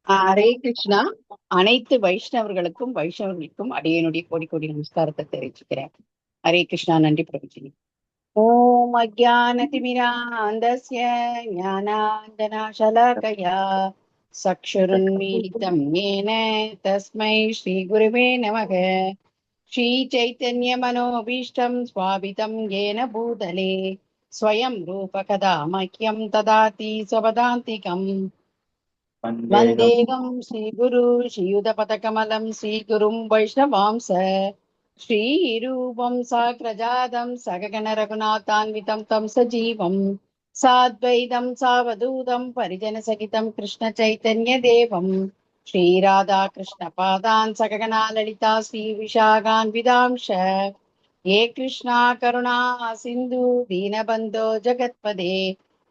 ஹரே கிருஷ்ணா. அனைத்து வைஷ்ணவர்களுக்கும் அடியனுடைய கோடி கோடி நமஸ்காரத்தை தெரிவிச்சுக்கிறேன். ஹரே கிருஷ்ணா. நன்றி பிரபுஜி. ஓம் அஜானதிமிராந்தஸ்ய ஞானாஞ்சனாசலாகயா சக்ஷுருன்மீலிதம் ஏன தஸ்மை ஸ்ரீ குருவே நமக. ஸ்ரீ சைத்தன்ய மனோபீஷ்டம் ஸ்வாபிதம் ஏன பூதலே ஸ்வயம் ரூப கதா மஹ்யம் ததாதி ஸ்வபதாந்திகம். வந்தேகம் ஸ்ரீகுரு ஸ்ரீயுதபதகமலம் ஸ்ரீகுரும் வைஷ்ணவாம்ச ஸ்ரீரூபம் சாக்ரஜாதம் சககண ரகுநாதான்விதம் தம் சஜீவம் சாத்வைதம் சாவதூதம் பரிஜன சகிதம் கிருஷ்ண சைத்தன்ய தேவம் ஸ்ரீராதா கிருஷ்ண பாதான் சககணா லலிதா ஸ்ரீ விஷாகான் விதாம்ச ஏ கிருஷ்ணா கருணா சிந்து தீனபந்தோ ஜகத்பதே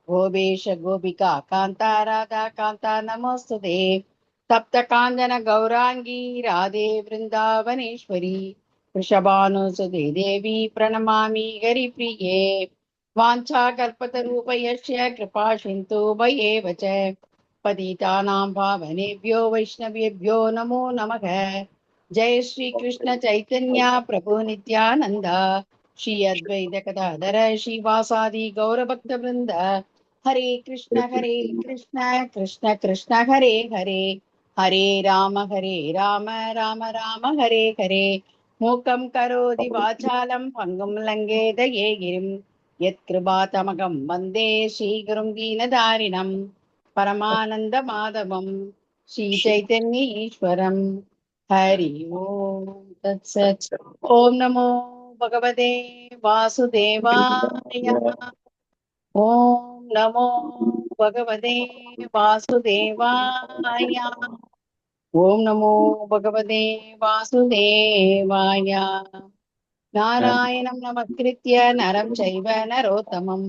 गोपेश गोपिका कांता राधा कांता नमोस्तुते तप्त कांचन गौरांगी राधे वृंदावनेश्वरी वृषभानुसुते देवी प्रणमामि हरिप्रिये वाञ्छाकल्पतरूपयस्य कृपा सिन्धु मय्येव च पतितानां पावनेभ्यो वैष्णवेभ्यो नमो नमः। जय श्री कृष्ण चैतन्य प्रभु नित्यानंद श्री अद्वैत गदाधर श्रीवासादि गौरभक्त वृंद हरे कृष्ण कृष्ण कृष्ण हरे हरे हरे राम राम राम हरे हरे मूकं करोति वाचालं पङ्गुं लङ्घेत ये गिरिं यत्कृपातमगं वन्दे श्रीगुरुं दीनदारिणं परमानन्दमाधवं श्रीचैतन्य ईश्वरम्। हरि ओम तत्सत्। ओम नमो भगवते वासुदेवाय। ओम नमो भगवते वासुदेवाय। ओम नमो भगवते वासुदेवाय। नारायणं नमस्कृत्य नरं चैव नरोत्तमं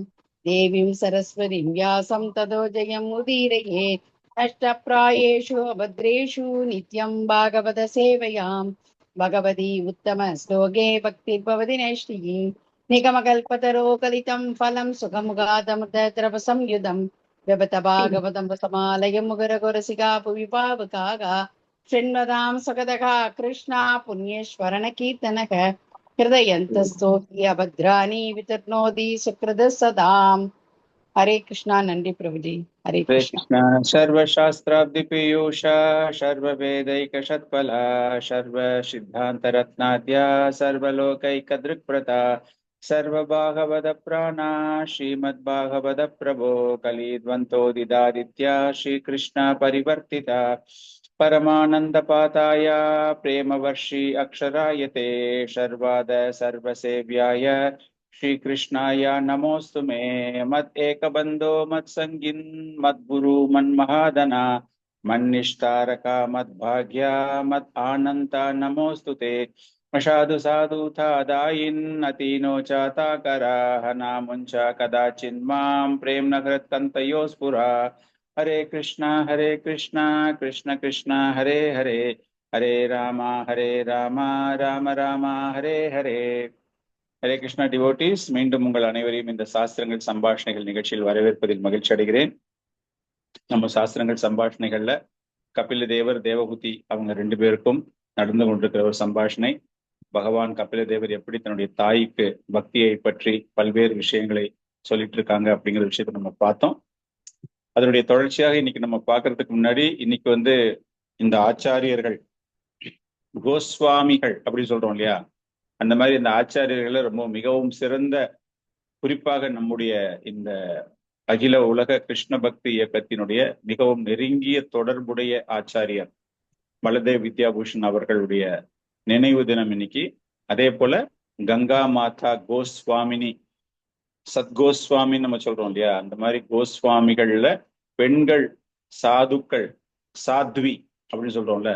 देवीं सरस्वतीं व्यासं ततो जयम् उदीरयेत्। अष्टप्रायेषु अभद्रेषु नित्यं भागवत सेवयां भगवती उत्तम श्लोके भक्तिर्भवति नैष्टिकी निगमकल्पतरो कलितं फलं सुखमुगादमुद्रवसंयुधं व्यबत भागवतं रसमालयं मुगरगुरसिका भुवि पावकाः शृण्वतां सुखदः कृष्णा पुण्येश्वरण कीर्तनः हृदयन्तस्तोहि अभद्राणि वितर्नोति सुकृद सदाम्। हरे कृष्णा. नंदी प्रभुजी. हरे हरे कृष्णा. कृष्ण। सर्वशास्त्राब्धिपीयूषा सर्ववेदैकषत्फला सर्वसिद्धान्तरत्नाद्या सर्वलोकैकदृक्प्रता सर्वभागवतप्राणा श्रीमद्भागवत प्रभो कलिद्वन्द्वोदिदादित्या श्रीकृष्ण परिवर्तिता परमानन्दपाताय प्रेमवर्षि अक्षरायते शर्वाद सर्वसेव्याय श्रीकृष्णाय नमोऽस्तु मे मत् एकबन्धो मत्सङ्गिन् मद्गुरु मन्महादना मन्निष्ठारका मद्भाग्या मत् आनन्ता नमोऽस्तु ते असाधु साधुथादायिन् अतीनो चाताकराः नामुञ्च कदाचिन्मां प्रेम्ण हृत्कन्तयो स्फुरा हरे कृष्ण कृष्ण कृष्ण हरे हरे हरे राम राम राम हरे हरे। ஹரே கிருஷ்ணா டிவோட்டீஸ், மீண்டும் உங்கள் அனைவரையும் இந்த சாஸ்திரங்கள் சம்பாஷணைகள் நிகழ்ச்சியில் வரவேற்பதில் மகிழ்ச்சி அடைகிறேன். நம்ம சாஸ்திரங்கள் சம்பாஷணைகள்ல கபில தேவர் தேவகுதி அவங்க 2 பேருக்கும் நடந்து கொண்டிருக்கிற ஒரு சம்பாஷணை. பகவான் கபில தேவர் எப்படி தன்னுடைய தாய்க்கு பக்தியை பற்றி பல்வேறு விஷயங்களை சொல்லிட்டு இருக்காங்க அப்படிங்கிற விஷயத்த நம்ம பார்த்தோம். அதனுடைய தொடர்ச்சியாக இன்னைக்கு நம்ம பார்க்கறதுக்கு முன்னாடி இன்னைக்கு இந்த ஆச்சாரியர்கள் கோஸ்வாமிகள் அப்படின்னு சொல்றோம் இல்லையா, அந்த மாதிரி இந்த ஆச்சாரியர்களை மிகவும் சிறந்த, குறிப்பாக நம்முடைய இந்த அகில உலக கிருஷ்ண பக்தி இயக்கத்தினுடைய மிகவும் நெருங்கிய தொடர்புடைய ஆச்சாரியர் பலதேவ் வித்யாபூஷன் அவர்களுடைய நினைவு தினம் இன்னைக்கு. அதே போல கங்கா மாதா கோஸ்வாமினி, சத்கோஸ்வாமின்னு நம்ம சொல்றோம் இல்லையா, அந்த மாதிரி கோஸ்வாமிகள்ல பெண்கள் சாதுக்கள், சாத்வி அப்படின்னு சொல்றோம்ல,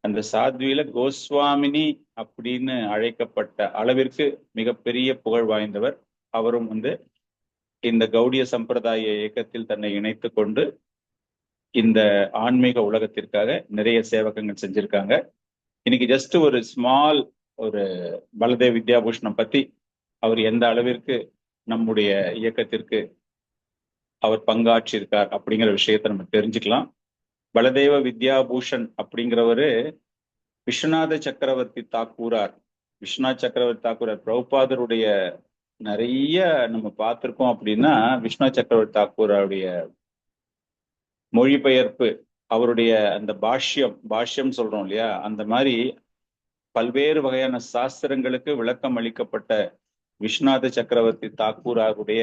அந்த சாத்வியில கோஸ்வாமினி அப்படின்னு அழைக்கப்பட்ட அளவிற்கு மிகப்பெரிய புகழ் வாய்ந்தவர். அவரும் இந்த கௌடிய சம்பிரதாய இயக்கத்தில் தன்னை இணைத்து கொண்டு இந்த ஆன்மீக உலகத்திற்காக நிறைய சேவகங்கள் செஞ்சிருக்காங்க. இன்னைக்கு ஜஸ்ட் ஒரு ஸ்மால் பலதேவ் வித்யாபூஷணம் பத்தி, அவர் எந்த அளவிற்கு நம்முடைய இயக்கத்திற்கு அவர் பங்காற்றியிருக்கார் அப்படிங்கிற விஷயத்தை நம்ம தெரிஞ்சுக்கலாம். பலதேவ வித்யாபூஷன் அப்படிங்கிறவரு விஸ்வநாத சக்கரவர்த்தி தாக்கூரார். விஸ்வநாத் சக்கரவர்த்தி தாக்கூரார் பிரபுபாதருடைய நிறைய நம்ம பார்த்திருக்கோம். அப்படின்னா விஸ்வநாத் சக்கரவர்த்தி தாக்கூராருடைய மொழிபெயர்ப்பு, அவருடைய அந்த பாஷ்யம் சொல்றோம் இல்லையா, அந்த மாதிரி பல்வேறு வகையான சாஸ்திரங்களுக்கு விளக்கம் அளிக்கப்பட்ட விஸ்வநாத சக்கரவர்த்தி தாக்கூராருடைய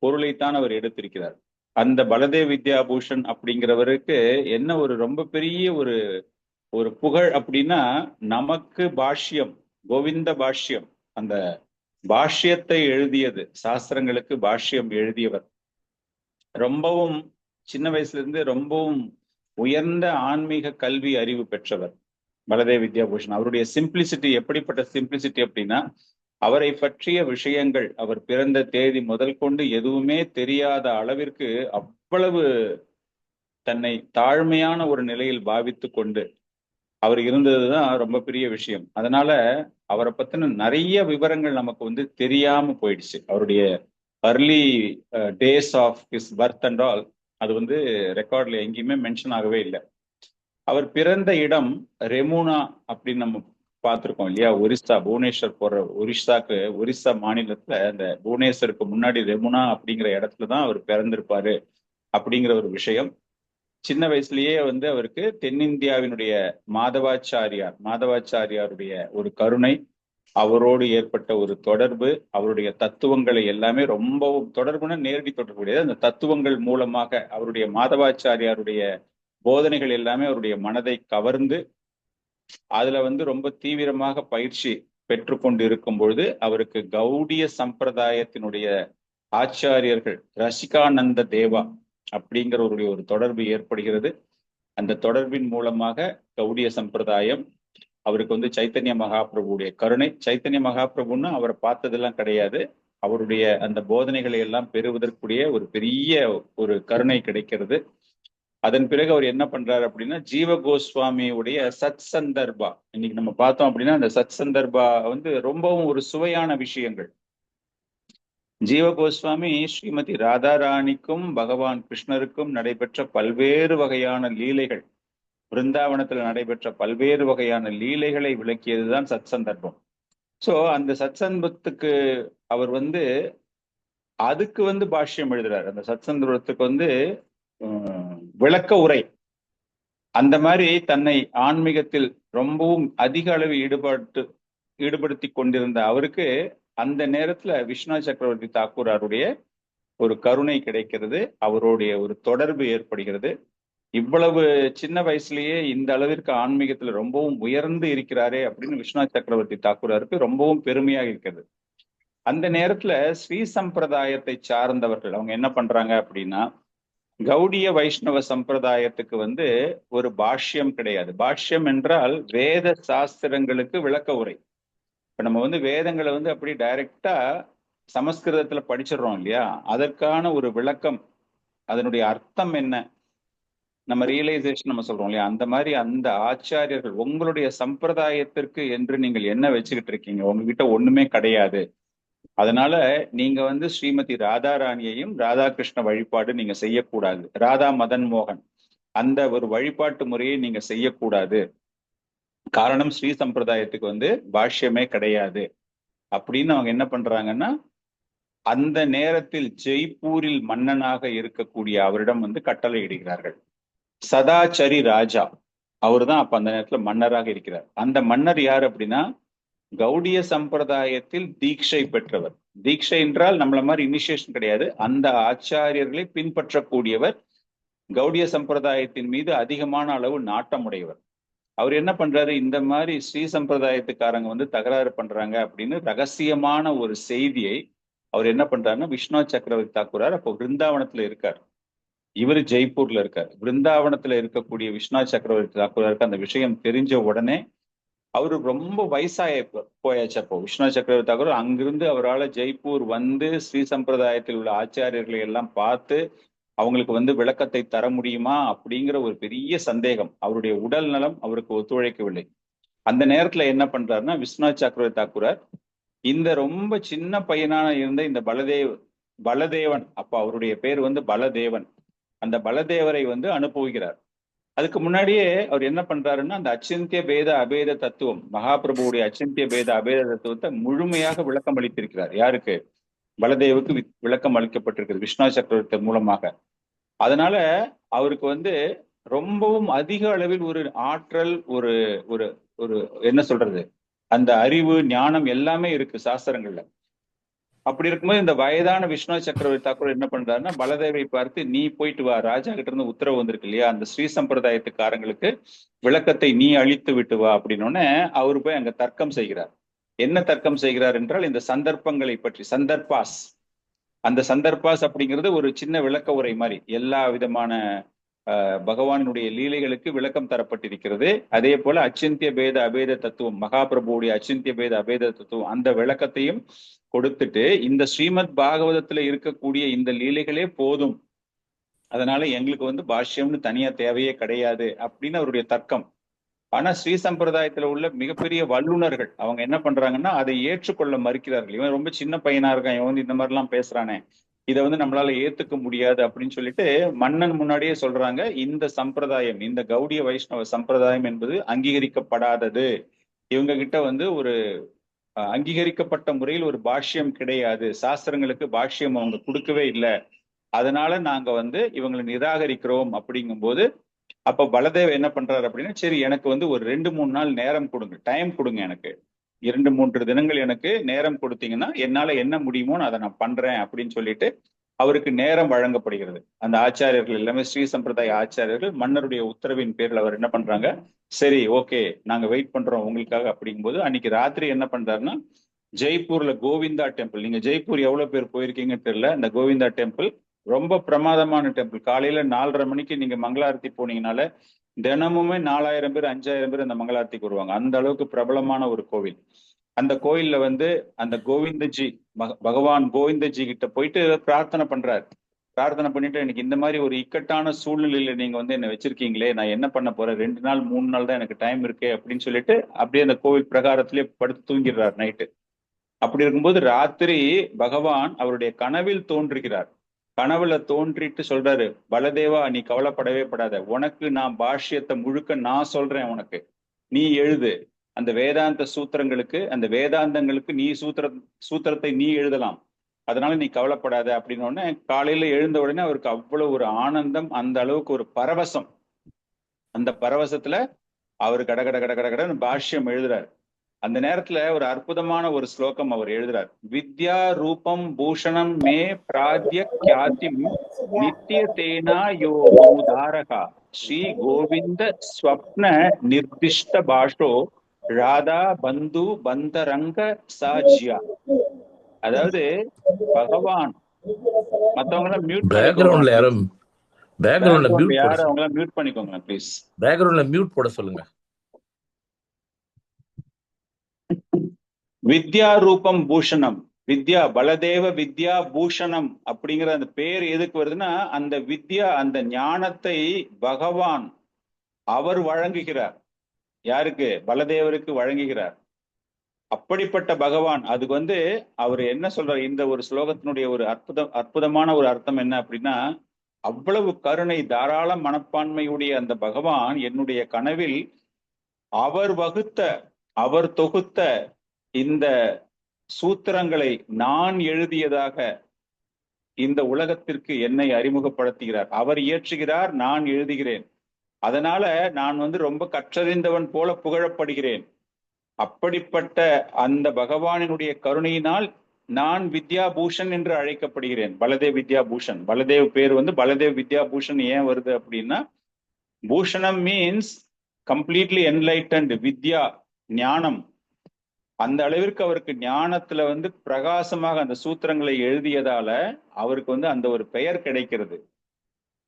பொருளைத்தான் அவர் எடுத்திருக்கிறார். அந்த பலதேவ் வித்யாபூஷன் அப்படிங்கிறவருக்கு என்ன ஒரு ரொம்ப பெரிய ஒரு புகழ் அப்படின்னா, நமக்கு பாஷ்யம், கோவிந்த பாஷ்யம், அந்த பாஷ்யத்தை எழுதியது, சாஸ்திரங்களுக்கு பாஷ்யம் எழுதியவர். ரொம்பவும் சின்ன வயசுல இருந்து ரொம்பவும் உயர்ந்த ஆன்மீக கல்வி அறிவு பெற்றவர் பலதேவ் வித்யாபூஷன். அவருடைய சிம்பிளிசிட்டி எப்படிப்பட்ட சிம்பிளிசிட்டி அப்படின்னா, அவரை பற்றிய விஷயங்கள், அவர் பிறந்த தேதி முதல் கொண்டு எதுவுமே தெரியாத அளவிற்கு அவ்வளவு தன்னை தாழ்மையான ஒரு நிலையில் பாவித்து கொண்டு அவர் இருந்ததுதான் ரொம்ப பெரிய விஷயம். அதனால அவரை பத்தின நிறைய விவரங்கள் நமக்கு தெரியாம போயிடுச்சு. அவருடைய early days of his birth and all அது ரெக்கார்ட்ல எங்கேயுமே மென்ஷன் ஆகவே இல்லை. அவர் பிறந்த இடம் ரெமுனா அப்படின்னு நம்ம பார்த்திருக்கோம் இல்லையா, ஒரிஸ்ஸா, புவனேஸ்வர் போற ஒரிஸ்ஸா மாநிலத்துல இந்த புவனேஸ்வருக்கு முன்னாடி ரெமுனா அப்படிங்கிற இடத்துலதான் அவர் பிறந்திருப்பாரு அப்படிங்கிற ஒரு விஷயம். சின்ன வயசுலயே அவருக்கு தென்னிந்தியாவினுடைய மாதவாச்சாரியாருடைய ஒரு கருணை, அவரோடு ஏற்பட்ட ஒரு தொடர்பு, அவருடைய தத்துவங்களை எல்லாமே ரொம்பவும் தொடர்புனா நேரடி தொடர்பு கிடையாது, அந்த தத்துவங்கள் மூலமாக அவருடைய மாதவாச்சாரியாருடைய போதனைகள் எல்லாமே அவருடைய மனதை கவர்ந்து அதுல ரொம்ப தீவிரமாக பயிற்சி பெற்றுக்கொண்டு இருக்கும் பொழுது அவருக்கு கௌடிய சம்பிரதாயத்தினுடைய ஆச்சாரியர்கள் ரசிகானந்த தேவா அப்படிங்கிறவருடைய ஒரு தொடர்பு ஏற்படுகிறது. அந்த தொடர்பின் மூலமாக கௌடிய சம்பிரதாயம் அவருக்கு சைத்தன்ய மகாபிரபுடைய கருணை. சைத்தன்ய மகாபிரபுன்னு அவரை பார்த்ததெல்லாம் கிடையாது, அவருடைய அந்த போதனைகளை எல்லாம் பெறுவதற்குரிய ஒரு பெரிய ஒரு கருணை கிடைக்கிறது. அதன் பிறகு அவர் என்ன பண்றாரு அப்படின்னா, ஜீவ கோஸ்வாமியுடைய சத் சந்தர்பா, இன்னைக்கு நம்ம பார்த்தோம் அப்படின்னா அந்த சத் சந்தர்பா ரொம்பவும் ஒரு சுவையான விஷயங்கள். ஜீவ கோஸ்வாமி ஸ்ரீமதி ராதாராணிக்கும் பகவான் கிருஷ்ணருக்கும் நடைபெற்ற பல்வேறு வகையான லீலைகள், பிருந்தாவனத்துல நடைபெற்ற பல்வேறு வகையான லீலைகளை விளக்கியதுதான் சத் சந்தர்ப்பம். சோ அந்த சத் சந்தர்ப்பத்துக்கு அவர் அதுக்கு பாஷ்யம் எழுதுறாரு. அந்த சத் சந்தர்ப்பத்துக்கு விளக்க உரை. அந்த மாதிரி தன்னை ஆன்மீகத்தில் ரொம்பவும் அதிக அளவு ஈடுபடுத்தி கொண்டிருந்த அவருக்கு அந்த நேரத்துல விஸ்வநாத் சக்கரவர்த்தி தாக்கூராருடைய ஒரு கருணை கிடைக்கிறது, அவருடைய ஒரு தொடர்பு ஏற்படுகிறது. இவ்வளவு சின்ன வயசுலயே இந்த அளவிற்கு ஆன்மீகத்துல ரொம்பவும் உயர்ந்து இருக்கிறாரே அப்படின்னு விஸ்வநாத் சக்கரவர்த்தி தாக்கூராருக்கு ரொம்பவும் பெருமையாக இருக்கிறது. அந்த நேரத்துல ஸ்ரீ சம்பிரதாயத்தை சார்ந்தவர்கள் அவங்க என்ன பண்றாங்க அப்படின்னா, கௌடிய வைஷ்ணவ சம்பிரதாயத்துக்கு ஒரு பாஷ்யம் கிடையாது. பாஷ்யம் என்றால் வேத சாஸ்திரங்களுக்கு விளக்க உரை. இப்ப நம்ம வேதங்களை அப்படி டைரக்டா சமஸ்கிருதத்துல படிச்சிடறோம் இல்லையா, அதற்கான ஒரு விளக்கம், அதனுடைய அர்த்தம் என்ன, நம்ம ரியலைசேஷன் நம்ம சொல்றோம் இல்லையா, அந்த மாதிரி அந்த ஆச்சாரியர்கள் உங்களுடைய சம்பிரதாயத்திற்கு என்று நீங்கள் என்ன வச்சுக்கிட்டு இருக்கீங்க, உங்ககிட்ட ஒண்ணுமே கிடையாது, அதனால நீங்க ஸ்ரீமதி ராதாராணியையும் ராதாகிருஷ்ண வழிபாடு நீங்க செய்யக்கூடாது, ராதா மதன் மோகன் அந்த ஒரு வழிபாட்டு முறையை நீங்க செய்யக்கூடாது, காரணம் ஸ்ரீ சம்பிரதாயத்துக்கு பாஷ்யமே கிடையாது அப்படின்னு அவங்க என்ன பண்றாங்கன்னா, அந்த நேரத்தில் ஜெய்ப்பூரில் மன்னனாக இருக்கக்கூடிய அவரிடம் கட்டளை இடுகிறார்கள். சதாச்சரி ராஜா அவர் தான் அப்ப அந்த நேரத்துல மன்னராக இருக்கிறார். அந்த மன்னர் யார் அப்படின்னா, கௌடிய சம்பிரதாயத்தில் தீட்சை பெற்றவர். தீட்சை என்றால் நம்மள மாதிரி இனிஷியேஷன் கிடையாது, அந்த ஆச்சாரியர்களை பின்பற்றக்கூடியவர், கௌடிய சம்பிரதாயத்தின் மீது அதிகமான அளவு நாட்டம் உடையவர். அவர் என்ன பண்றாரு, இந்த மாதிரி ஸ்ரீ சம்பிரதாயத்துக்காரங்க தகராறு பண்றாங்க அப்படின்னு ரகசியமான ஒரு செய்தியை அவர் என்ன பண்றாருன்னா, விஸ்வநாத் சக்கரவர்த்தி தாக்கூரார் அப்போ பிருந்தாவனத்துல இருக்கார், இவர் ஜெய்ப்பூர்ல இருக்கார். பிருந்தாவனத்துல இருக்கக்கூடிய விஸ்வநாத் சக்கரவர்த்தி தாக்கூராருக்கு அந்த விஷயம் தெரிஞ்ச உடனே அவரு ரொம்ப வயசாய போயாச்சு. அப்போ விஸ்வநாத் சக்கரவர்த்தி தாக்கூர் அங்கிருந்து அவரால் ஜெய்ப்பூர் ஸ்ரீ சம்பிரதாயத்தில் உள்ள ஆச்சாரியர்களை எல்லாம் பார்த்து அவங்களுக்கு விளக்கத்தை தர முடியுமா அப்படிங்கிற ஒரு பெரிய சந்தேகம். அவருடைய உடல் நலம் அவருக்கு ஒத்துழைக்கவில்லை. அந்த நேரத்துல என்ன பண்றாருன்னா, விஸ்வநாத் சக்கரவர்த்தி தாக்கூரார் இந்த ரொம்ப சின்ன பையனான இருந்த இந்த பலதேவன், அப்ப அவருடைய பேர் பலதேவன், அந்த பலதேவரை அனுப்புகிறார். அதுக்கு முன்னாடியே அவர் என்ன பண்றாருன்னா அந்த அச்சிந்திய பேத அபேத தத்துவம், மகாபிரபுவுடைய அச்சிந்திய பேத அபேத தத்துவத்தை முழுமையாக விளக்கம் அளித்திருக்கிறார். யாருக்கு? பலதேவுக்கு விளக்கம் அளிக்கப்பட்டிருக்கிறது விஷ்ணு சக்கரவர்த்தி மூலமாக. அதனால அவருக்கு வந்து ரொம்பவும் அதிக அளவில் ஒரு ஆற்றல், ஒரு ஒரு ஒரு என்ன சொல்றது, அந்த அறிவு ஞானம் எல்லாமே இருக்கு சாஸ்திரங்கள்ல. அப்படி இருக்கும்போது இந்த வயதான விஷ்ணு சக்கரவர்த்தி தாக்கூர் என்ன பண்றாருன்னா பலதேவை பார்த்து, நீ போயிட்டு வா, ராஜா கிட்ட இருந்து உத்தரவு வந்திருக்கு இல்லையா, அந்த ஸ்ரீ சம்பிரதாயத்துக்காரங்களுக்கு விளக்கத்தை நீ அழித்து விட்டு வா அப்படின்னோடனே அவரு போய் அங்க தர்க்கம் செய்கிறார். என்ன தர்க்கம் செய்கிறார் என்றால் இந்த சந்தர்ப்பங்களை பற்றி, சந்தர்ப்பாஸ். அந்த சந்தர்ப்பாஸ் அப்படிங்கிறது ஒரு சின்ன விளக்க உரை மாதிரி, எல்லா விதமான பகவானுடைய லீலைகளுக்கு விளக்கம் தரப்பட்டிருக்கிறது. அதே போல அச்சிந்திய பேத அபேத தத்துவம், மகாபிரபுடைய அச்சிந்திய பேத அபேத தத்துவம், அந்த விளக்கத்தையும் கொடுத்துட்டு இந்த ஸ்ரீமத் பாகவதத்துல இருக்கக்கூடிய இந்த லீலைகளே போதும், அதனால எங்களுக்கு வந்து பாஷ்யம்னு தனியா தேவையே கிடையாது அப்படின்னு அவருடைய தர்க்கம். ஆனா ஸ்ரீ சம்பிரதாயத்துல உள்ள மிகப்பெரிய வல்லுநர்கள் அவங்க என்ன பண்றாங்கன்னா அதை ஏற்றுக்கொள்ள மறுக்கிறார்கள். இவன் ரொம்ப சின்ன பையனா இருக்கான், இவன் வந்து இந்த மாதிரி எல்லாம் பேசுறானே, இதை வந்து நம்மளால ஏத்துக்க முடியாது அப்படின்னு சொல்லிட்டு மன்னன் முன்னாடியே சொல்றாங்க, இந்த சம்பிரதாயம், இந்த கௌடிய வைஷ்ணவ சம்பிரதாயம் என்பது அங்கீகரிக்கப்படாதது. இவங்க கிட்ட வந்து ஒரு அங்கீகரிக்கப்பட்ட முறையில் ஒரு பாஷ்யம் கிடையாது, சாஸ்திரங்களுக்கு பாஷ்யம் அவங்க கொடுக்கவே இல்லை, அதனால நாங்க வந்து இவங்களை நிராகரிக்கிறோம் அப்படிங்கும்போது அப்ப பலதேவ் என்ன பண்றாரு அப்படின்னா, சரி எனக்கு வந்து ஒரு 2-3 நாள் நேரம் கொடுங்க, டைம் கொடுங்க, எனக்கு 2-3 தினங்கள் எனக்கு நேரம் கொடுத்தீங்கன்னா என்னால என்ன முடியுமோ அதை நான் பண்றேன் அப்படின்னு சொல்லிட்டு அவருக்கு நேரம் வழங்கப்படுகிறது. அந்த ஆச்சாரியர்கள் எல்லாமே ஸ்ரீ சம்பிரதாய ஆச்சாரியர்கள் மன்னருடைய உத்தரவின் பேரில் அவர் என்ன பண்றாங்க, சரி ஓகே நாங்க வெயிட் பண்றோம் உங்களுக்காக அப்படிங்கும்போது அன்னைக்கு ராத்திரி என்ன பண்றாருன்னா ஜெய்ப்பூர்ல கோவிந்தா டெம்பிள், நீங்க ஜெய்ப்பூர் எவ்வளவு பேர் போயிருக்கீங்கன்னு தெரியல, இந்த கோவிந்தா டெம்பிள் ரொம்ப பிரமாதமான டெம்பிள். காலையில 4:30 மணிக்கு நீங்க மங்களாரத்தி போனீங்கனால தினமுமே 4000 பேர் 5000 பேர் அந்த மங்களாரத்திக்கு வருவாங்க. அந்த அளவுக்கு பிரபலமான ஒரு கோவில். அந்த கோயில்ல வந்து அந்த கோவிந்தஜி, பகவான் கோவிந்தஜி கிட்ட போயிட்டு பிரார்த்தனை பண்றாரு. பிரார்த்தனை பண்ணிட்டு, எனக்கு இந்த மாதிரி ஒரு இக்கட்டான சூழ்நிலையில நீங்க வந்து என்ன வச்சிருக்கீங்களே, நான் என்ன பண்ண போறேன், 2 நாள் 3 நாள் தான் எனக்கு டைம் இருக்கு அப்படின்னு சொல்லிட்டு அப்படியே அந்த கோவில் பிரகாரத்திலே படுத்து தூங்கிடுறாரு நைட்டு. அப்படி இருக்கும்போது ராத்திரி பகவான் அவருடைய கனவில் தோன்றுகிறார். கனவுல தோன்றிட்டு சொல்றாரு, பலதேவா நீ கவலைப்படவே படாத, உனக்கு நான் பாஷ்யத்தை முழுக்க நான் சொல்றேன், உனக்கு நீ எழுது, அந்த வேதாந்த சூத்திரங்களுக்கு, அந்த வேதாந்தங்களுக்கு நீ சூத்திரத்தை நீ எழுதலாம், அதனால நீ கவலைப்படாத அப்படின்னு உடனே காலையில எழுந்த உடனே அவருக்கு அவ்வளவு ஒரு ஆனந்தம், அந்த அளவுக்கு ஒரு பரவசம். அந்த பரவசத்துல அவர் கடகட கடகடன்னு பாஷ்யம் எழுதுறாரு. அந்த நேரத்துல ஒரு அற்புதமான ஒரு ஸ்லோகம் அவர் எழுதுறார், வித்யா ரூபம் பூஷணம் மே பிராத்ய கியாதிம் நித்திய தேனா யோ மௌதாரகா ஸ்ரீ கோவிந்த ஸ்வப்ன நிர்திஷ்ட பாஷோ ராதா பந்து பந்தரங்க சாஜ்யா. அதாவது பகவான், மத்தவங்க எல்லாம் மியூட் பேக்ரவுண்ட்ல பண்ணிக்கோங்க, யாரும் பேக்ரவுண்ட்ல மியூட் போட யாரும் அவங்களாம் மியூட் பண்ணிக்கோங்க ப்ளீஸ். பேக்ரவுண்ட்ல மியூட் போட சொல்லுங்க. வித்யா ரூபம் பூஷணம், வித்யா பலதேவ வித்யா பூஷணம் அப்படிங்கிற அந்த பேர் எதுக்கு வருதுன்னா, அந்த வித்யா, அந்த ஞானத்தை பகவான் அவர் வழங்குகிறார். யாருக்கு? பலதேவருக்கு வழங்குகிறார். அப்படிப்பட்ட பகவான், அதுக்கு வந்து அவர் என்ன சொல்றார், இந்த ஒரு ஸ்லோகத்தினுடைய ஒரு அற்புதமான ஒரு அர்த்தம் என்ன அப்படின்னா, அவ்வளவு கருணை தாராள மனப்பான்மையுடைய அந்த பகவான் என்னுடைய கனவில் அவர் வகுத்த, அவர் தொகுத்த இந்த சூத்திரங்களை நான் எழுதியதாக இந்த உலகத்திற்கு என்னை அறிமுகப்படுத்துகிறார். அவர் இயற்றுகிறார், நான் எழுதுகிறேன். அதனால நான் வந்து ரொம்ப கற்றறிந்தவன் போல புகழப்படுகிறேன். அப்படிப்பட்ட அந்த பகவானினுடைய கருணையினால் நான் வித்யாபூஷன் என்று அழைக்கப்படுகிறேன், பலதேவ் வித்யாபூஷன். பலதேவ் பேர் வந்து பலதேவ் வித்யாபூஷன் ஏன் வருது அப்படின்னா, பூஷணம் மீன்ஸ் கம்ப்ளீட்லி என்லைட்டன்ட், வித்யா ஞானம். அந்த அளவிற்கு அவருக்கு ஞானத்துல வந்து பிரகாசமாக அந்த சூத்திரங்களை எழுதியதால அவருக்கு வந்து அந்த ஒரு பெயர் கிடைக்கிறது.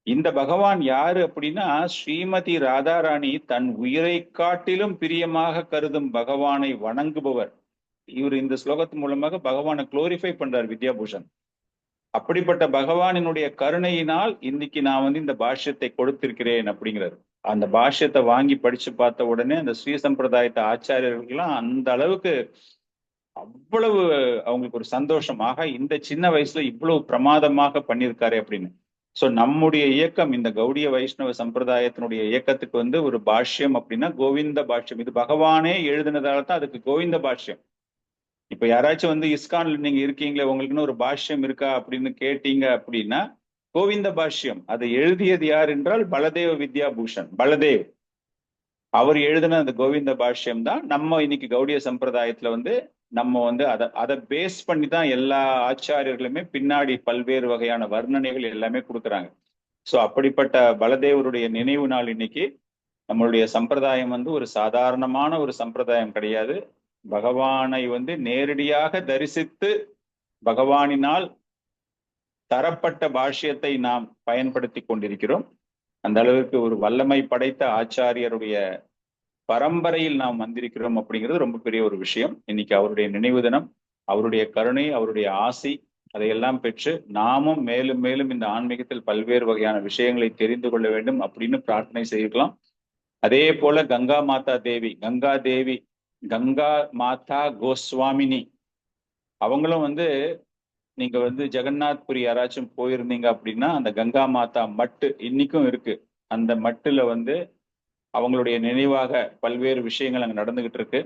இந்த பகவான் யாரு அப்படின்னா, ஸ்ரீமதி ராதாராணி தன் உயிரை காட்டிலும் பிரியமாக கருதும் பகவானை வணங்குபவர். இவர் இந்த ஸ்லோகத்தின் மூலமாக பகவானை குளோரிஃபை பண்றார் வித்யாபூஷன். அப்படிப்பட்ட பகவானினுடைய கருணையினால் இன்னைக்கு நான் வந்து இந்த பாஷ்யத்தை கொடுத்திருக்கிறேன் அப்படிங்கிறார். அந்த பாஷ்யத்தை வாங்கி படிச்சு பார்த்த உடனே அந்த ஸ்ரீ சம்பிரதாயத்தை ஆச்சாரியர்கள்லாம் அந்த அளவுக்கு அவ்வளவு அவங்களுக்கு ஒரு சந்தோஷமாக, இந்த சின்ன வயசுல இவ்வளவு பிரமாதமாக பண்ணியிருக்காரு அப்படின்னு. சோ நம்முடைய இயக்கம், இந்த கௌடிய வைஷ்ணவ சம்பிரதாயத்தினுடைய இயக்கத்துக்கு வந்து ஒரு பாஷ்யம் அப்படின்னா கோவிந்த பாஷ்யம். இது பகவானே எழுதினதால தான் அதுக்கு கோவிந்த பாஷ்யம். இப்ப யாராச்சும் வந்து இஸ்கான்ல நீங்க இருக்கீங்களே, உங்களுக்குன்னு ஒரு பாஷ்யம் இருக்கா அப்படின்னு கேட்டீங்க அப்படின்னா கோவிந்த பாஷ்யம். அதை எழுதியது யார் என்றால் பலதேவ வித்யாபூஷன், பலதேவ். அவர் எழுதின அந்த கோவிந்த பாஷ்யம் தான் நம்ம இன்னைக்கு கௌடிய சம்பிரதாயத்துல வந்து நம்ம வந்து அதை பேஸ் பண்ணி தான் எல்லா ஆச்சாரியர்களுமே பின்னாடி பல்வேறு வகையான வர்ணனைகள் எல்லாமே கொடுக்குறாங்க. சோ அப்படிப்பட்ட பலதேவருடைய நினைவு நாள் இன்னைக்கு. நம்மளுடைய சம்பிரதாயம் வந்து ஒரு சாதாரணமான ஒரு சம்பிரதாயம் கிடையாது. பகவானை வந்து நேரடியாக தரிசித்து பகவானினால் தரப்பட்ட பாஷ்யத்தை நாம் பயன்படுத்தி கொண்டிருக்கிறோம். அந்த அளவுக்கு ஒரு வல்லமை படைத்த ஆச்சாரியருடைய பரம்பரையில் நாம் வந்திருக்கிறோம் அப்படிங்கிறது ரொம்ப பெரிய ஒரு விஷயம். இன்னைக்கு அவருடைய நினைவு தினம், அவருடைய கருணை, அவருடைய ஆசி, அதையெல்லாம் பெற்று நாமும் மேலும் மேலும் இந்த ஆன்மீகத்தில் பல்வேறு வகையான விஷயங்களை தெரிந்து கொள்ள வேண்டும் அப்படின்னு பிரார்த்தனை செய்யலாம். அதே போல கங்கா மாதா தேவி, கங்கா மாதா கோஸ்வாமினி, அவங்களும் வந்து நீங்க வந்து ஜெகநாத்புரி யாராச்சும் போயிருந்தீங்க அப்படின்னா அந்த கங்கா மாதா மட்டு இன்னைக்கும் இருக்கு. அந்த மட்டுல வந்து அவங்களுடைய நினைவாக பல்வேறு விஷயங்கள் அங்க நடந்துகிட்டு இருக்கு.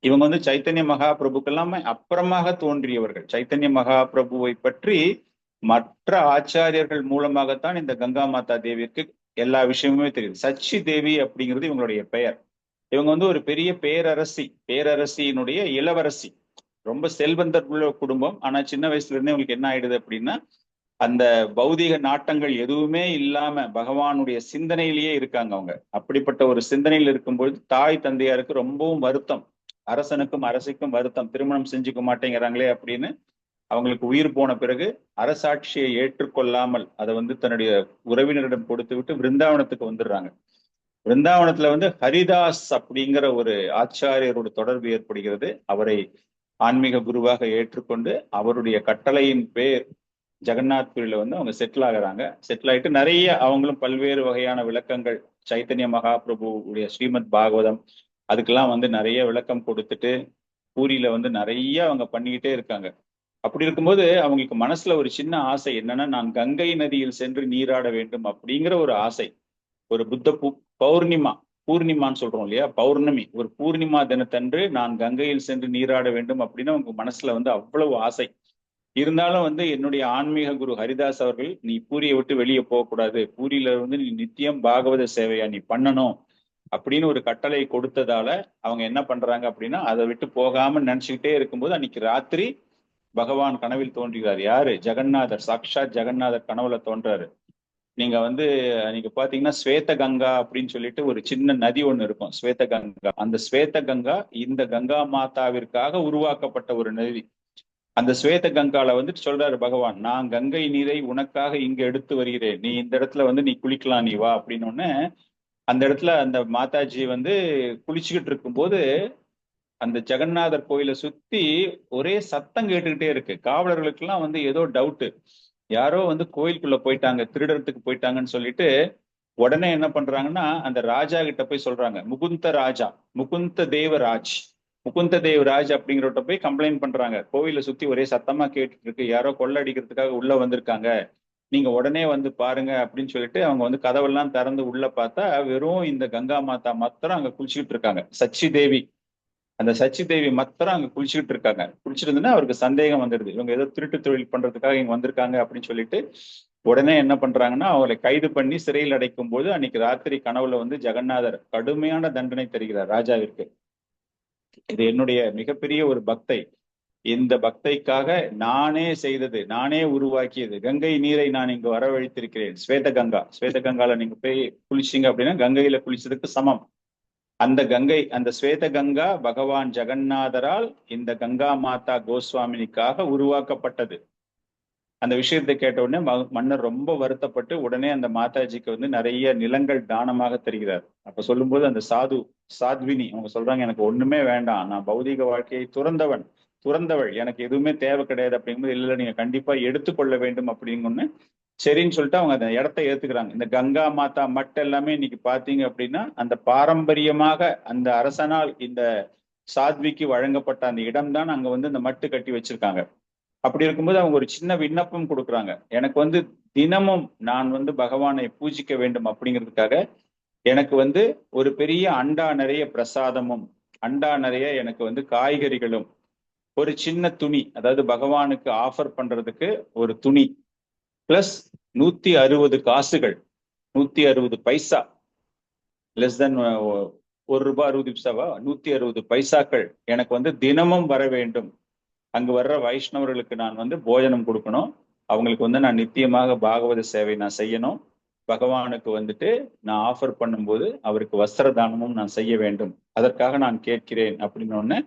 இவங்க வந்து சைத்தன்ய மகாபிரபுக்கெல்லாமே அப்புறமாக தோன்றியவர்கள். சைத்தன்ய மகாபிரபுவை பற்றி மற்ற ஆச்சாரியர்கள் மூலமாகத்தான் இந்த கங்கா மாதா தேவிக்கு எல்லா விஷயமுமே தெரியுது. சச்சி தேவி அப்படிங்கிறது இவங்களுடைய பெயர். இவங்க வந்து ஒரு பெரிய பேரரசியினுடைய இளவரசி. ரொம்ப செல்வந்தர் உள்ள குடும்பம். ஆனா சின்ன வயசுல இருந்தே உங்களுக்கு என்ன ஆயிடுது அப்படின்னா அந்த பௌதிக நாட்டங்கள் எதுவுமே இல்லாம பகவானுடைய சிந்தனையிலேயே இருக்காங்க அவங்க. அப்படிப்பட்ட ஒரு சிந்தனையில் இருக்கும்பொழுது தாய் தந்தையாருக்கு ரொம்பவும் வருத்தம், அரசனுக்கும் அரசிக்கும் வருத்தம், திருமணம் செஞ்சுக்க மாட்டேங்கிறாங்களே அப்படின்னு. அவங்களுக்கு உயிர் போன பிறகு அரசாட்சியை ஏற்றுக்கொள்ளாமல் அதை வந்து தன்னுடைய உறவினரிடம் கொடுத்து விட்டு விருந்தாவனத்துக்கு வந்துடுறாங்க. விருந்தாவனத்துல வந்து ஹரிதாஸ் அப்படிங்கிற ஒரு ஆச்சாரியரோட தொடர்பு ஏற்படுகிறது. அவரை ஆன்மீக குருவாக ஏற்றுக்கொண்டு அவருடைய கட்டளையின் பேர் ஜெகநாத்புரியில வந்து அவங்க செட்டில் ஆகுறாங்க. செட்டில் ஆயிட்டு நிறைய அவங்களும் பல்வேறு வகையான விளக்கங்கள், சைத்தன்ய மகாபிரபுடைய ஸ்ரீமத் பாகவதம் அதுக்கெல்லாம் வந்து நிறைய விளக்கம் கொடுத்துட்டு பூரியில வந்து நிறைய அவங்க பண்ணிக்கிட்டே இருக்காங்க. அப்படி இருக்கும்போது அவங்களுக்கு மனசுல ஒரு சின்ன ஆசை என்னன்னா, நான் கங்கை நதியில் சென்று நீராட வேண்டும் அப்படிங்கிற ஒரு ஆசை. ஒரு புத்த பூர்ணிமான்னு சொல்றோம் இல்லையா, பௌர்ணமி, ஒரு பூர்ணிமா தினத்தன்று நான் கங்கையில் சென்று நீராட வேண்டும் அப்படின்னு அவங்க மனசுல வந்து அவ்வளவு ஆசை. இருந்தாலும் வந்து என்னுடைய ஆன்மீக குரு ஹரிதாஸ் அவர்கள், நீ பூரியை விட்டு வெளியே போகக்கூடாது, பூரியில வந்து நீ நித்தியம் பாகவத சேவையா நீ பண்ணணும் அப்படின்னு ஒரு கட்டளை கொடுத்ததால அவங்க என்ன பண்றாங்க அப்படின்னா அதை விட்டு போகாம நினைச்சுக்கிட்டே இருக்கும்போது அன்னைக்கு ராத்திரி பகவான் கனவில் தோன்றுகிறார். யாரு? ஜெகநாதர், சாக்ஷாத் ஜெகநாதர் கனவுல தோன்றாரு. நீங்க வந்து நீங்க பாத்தீங்கன்னா ஸ்வேத கங்கா அப்படின்னு சொல்லிட்டு ஒரு சின்ன நதி ஒண்ணு இருக்கும், ஸ்வேத கங்கா. அந்த ஸ்வேத கங்கா இந்த கங்கா மாதாவிற்காக உருவாக்கப்பட்ட ஒரு நதி. அந்த ஸ்வேத கங்கால வந்துட்டு சொல்றாரு பகவான், நான் கங்கை நீரை உனக்காக இங்க எடுத்து வருகிறேன், நீ இந்த இடத்துல வந்து நீ குளிக்கலாம், நீ வா அப்படின்னு ஒண்ணு. அந்த இடத்துல அந்த மாதாஜி வந்து குளிச்சுக்கிட்டு இருக்கும்போது அந்த ஜெகநாதர் கோயிலை சுத்தி ஒரே சத்தம் கேட்டுக்கிட்டே இருக்கு. காவலர்களுக்கு எல்லாம் வந்து ஏதோ டவுட், யாரோ வந்து கோயிலுக்குள்ள போயிட்டாங்க, திருடறதுக்கு போயிட்டாங்கன்னு சொல்லிட்டு உடனே என்ன பண்றாங்கன்னா அந்த ராஜா கிட்ட போய் சொல்றாங்க. முகுந்த தேவராஜ் அப்படிங்கிறவட்ட போய் கம்ப்ளைண்ட் பண்றாங்க. கோவிலை சுத்தி ஒரே சத்தமா கேட்டுட்டு இருக்கு, யாரோ கொள்ளடிக்கிறதுக்காக உள்ள வந்திருக்காங்க, நீங்க உடனே வந்து பாருங்க அப்படின்னு சொல்லிட்டு அவங்க வந்து கதவெல்லாம் திறந்து உள்ள பார்த்தா வெறும் இந்த கங்கா மாதா மாத்திரம் அங்க குளிச்சுக்கிட்டு இருக்காங்க. அந்த சச்சி தேவி மாத்திரம் அங்க குளிச்சுக்கிட்டு இருக்காங்க. குளிச்சிருந்துன்னா அவருக்கு சந்தேகம் வந்துடுது, இவங்க ஏதோ திருட்டு தொழில் பண்றதுக்காக இங்க வந்திருக்காங்க அப்படின்னு சொல்லிட்டு உடனே என்ன பண்றாங்கன்னா அவங்களை கைது பண்ணி சிறையில் அடைக்கும் போது அன்னைக்கு ராத்திரி கனவுல வந்து ஜெகநாதர் கடுமையான தண்டனை தருகிறார் ராஜாவிற்கு. இது என்னுடைய மிகப்பெரிய ஒரு பக்தை, இந்த பக்தைக்காக நானே செய்தது, நானே உருவாக்கியது கங்கை நீரை நான் இங்கு வரவழைத்திருக்கிறேன். ஸ்வேத கங்கால நீங்க போய் குளிச்சிங்க அப்படின்னா கங்கையில குளிச்சதுக்கு சமம். அந்த ஸ்வேத கங்கா பகவான் ஜெகநாதரால் இந்த கங்கா மாதா கோஸ்வாமினிக்காக உருவாக்கப்பட்டது. அந்த விஷயத்தை கேட்ட உடனே மன்னர் ரொம்ப வருத்தப்பட்டு உடனே அந்த மாதாஜிக்கு வந்து நிறைய நிலங்கள் தானமாக தருகிறார். அப்ப சொல்லும்போது அந்த சாத்வினி அவங்க சொல்றாங்க, எனக்கு ஒண்ணுமே வேண்டாம், நான் பௌதிக வாழ்க்கையை துறந்தவள், எனக்கு எதுவுமே தேவை கிடையாது அப்படிங்கும்போது, இல்ல நீங்க கண்டிப்பா எடுத்துக்கொள்ள வேண்டும் அப்படிங்கன்னு சரின்னு சொல்லிட்டு அவங்க அந்த இடத்த ஏத்துக்கிறாங்க. இந்த கங்கா மாதா மட்டும் எல்லாமே இன்னைக்கு பாத்தீங்க அப்படின்னா அந்த பாரம்பரியமாக அந்த அரசனால் இந்த சாத்விக்கு வழங்கப்பட்ட அந்த இடம் தான் அங்க வந்து இந்த மட்டு கட்டி வச்சிருக்காங்க. அப்படி இருக்கும்போது அவங்க ஒரு சின்ன விண்ணப்பம் கொடுக்குறாங்க. எனக்கு வந்து தினமும் நான் வந்து பகவானை பூஜிக்க வேண்டும் அப்படிங்கிறதுக்காக எனக்கு வந்து ஒரு பெரிய அண்டா நிறைய பிரசாதமும், அண்டா நிறைய எனக்கு வந்து காய்கறிகளும், ஒரு சின்ன துணி, அதாவது பகவானுக்கு ஆஃபர் பண்றதுக்கு ஒரு துணி, பிளஸ் 160 காசுகள், 160 பைசா, லெஸ் தென் ₹1.60 160 பைசாக்கள் எனக்கு வந்து தினமும் வர வேண்டும். அங்கு வர்ற வைஷ்ணவர்களுக்கு நான் வந்து போஜனம் கொடுக்கணும். அவங்களுக்கு வந்து நான் நித்தியமாக பாகவத சேவை நான் செய்யணும். பகவானுக்கு வந்துட்டு நான் ஆஃபர் பண்ணும்போது அவருக்கு வஸ்திர தானமும் நான் செய்ய வேண்டும். அதற்காக நான் கேட்கிறேன் அப்படின்னு ஒண்ணு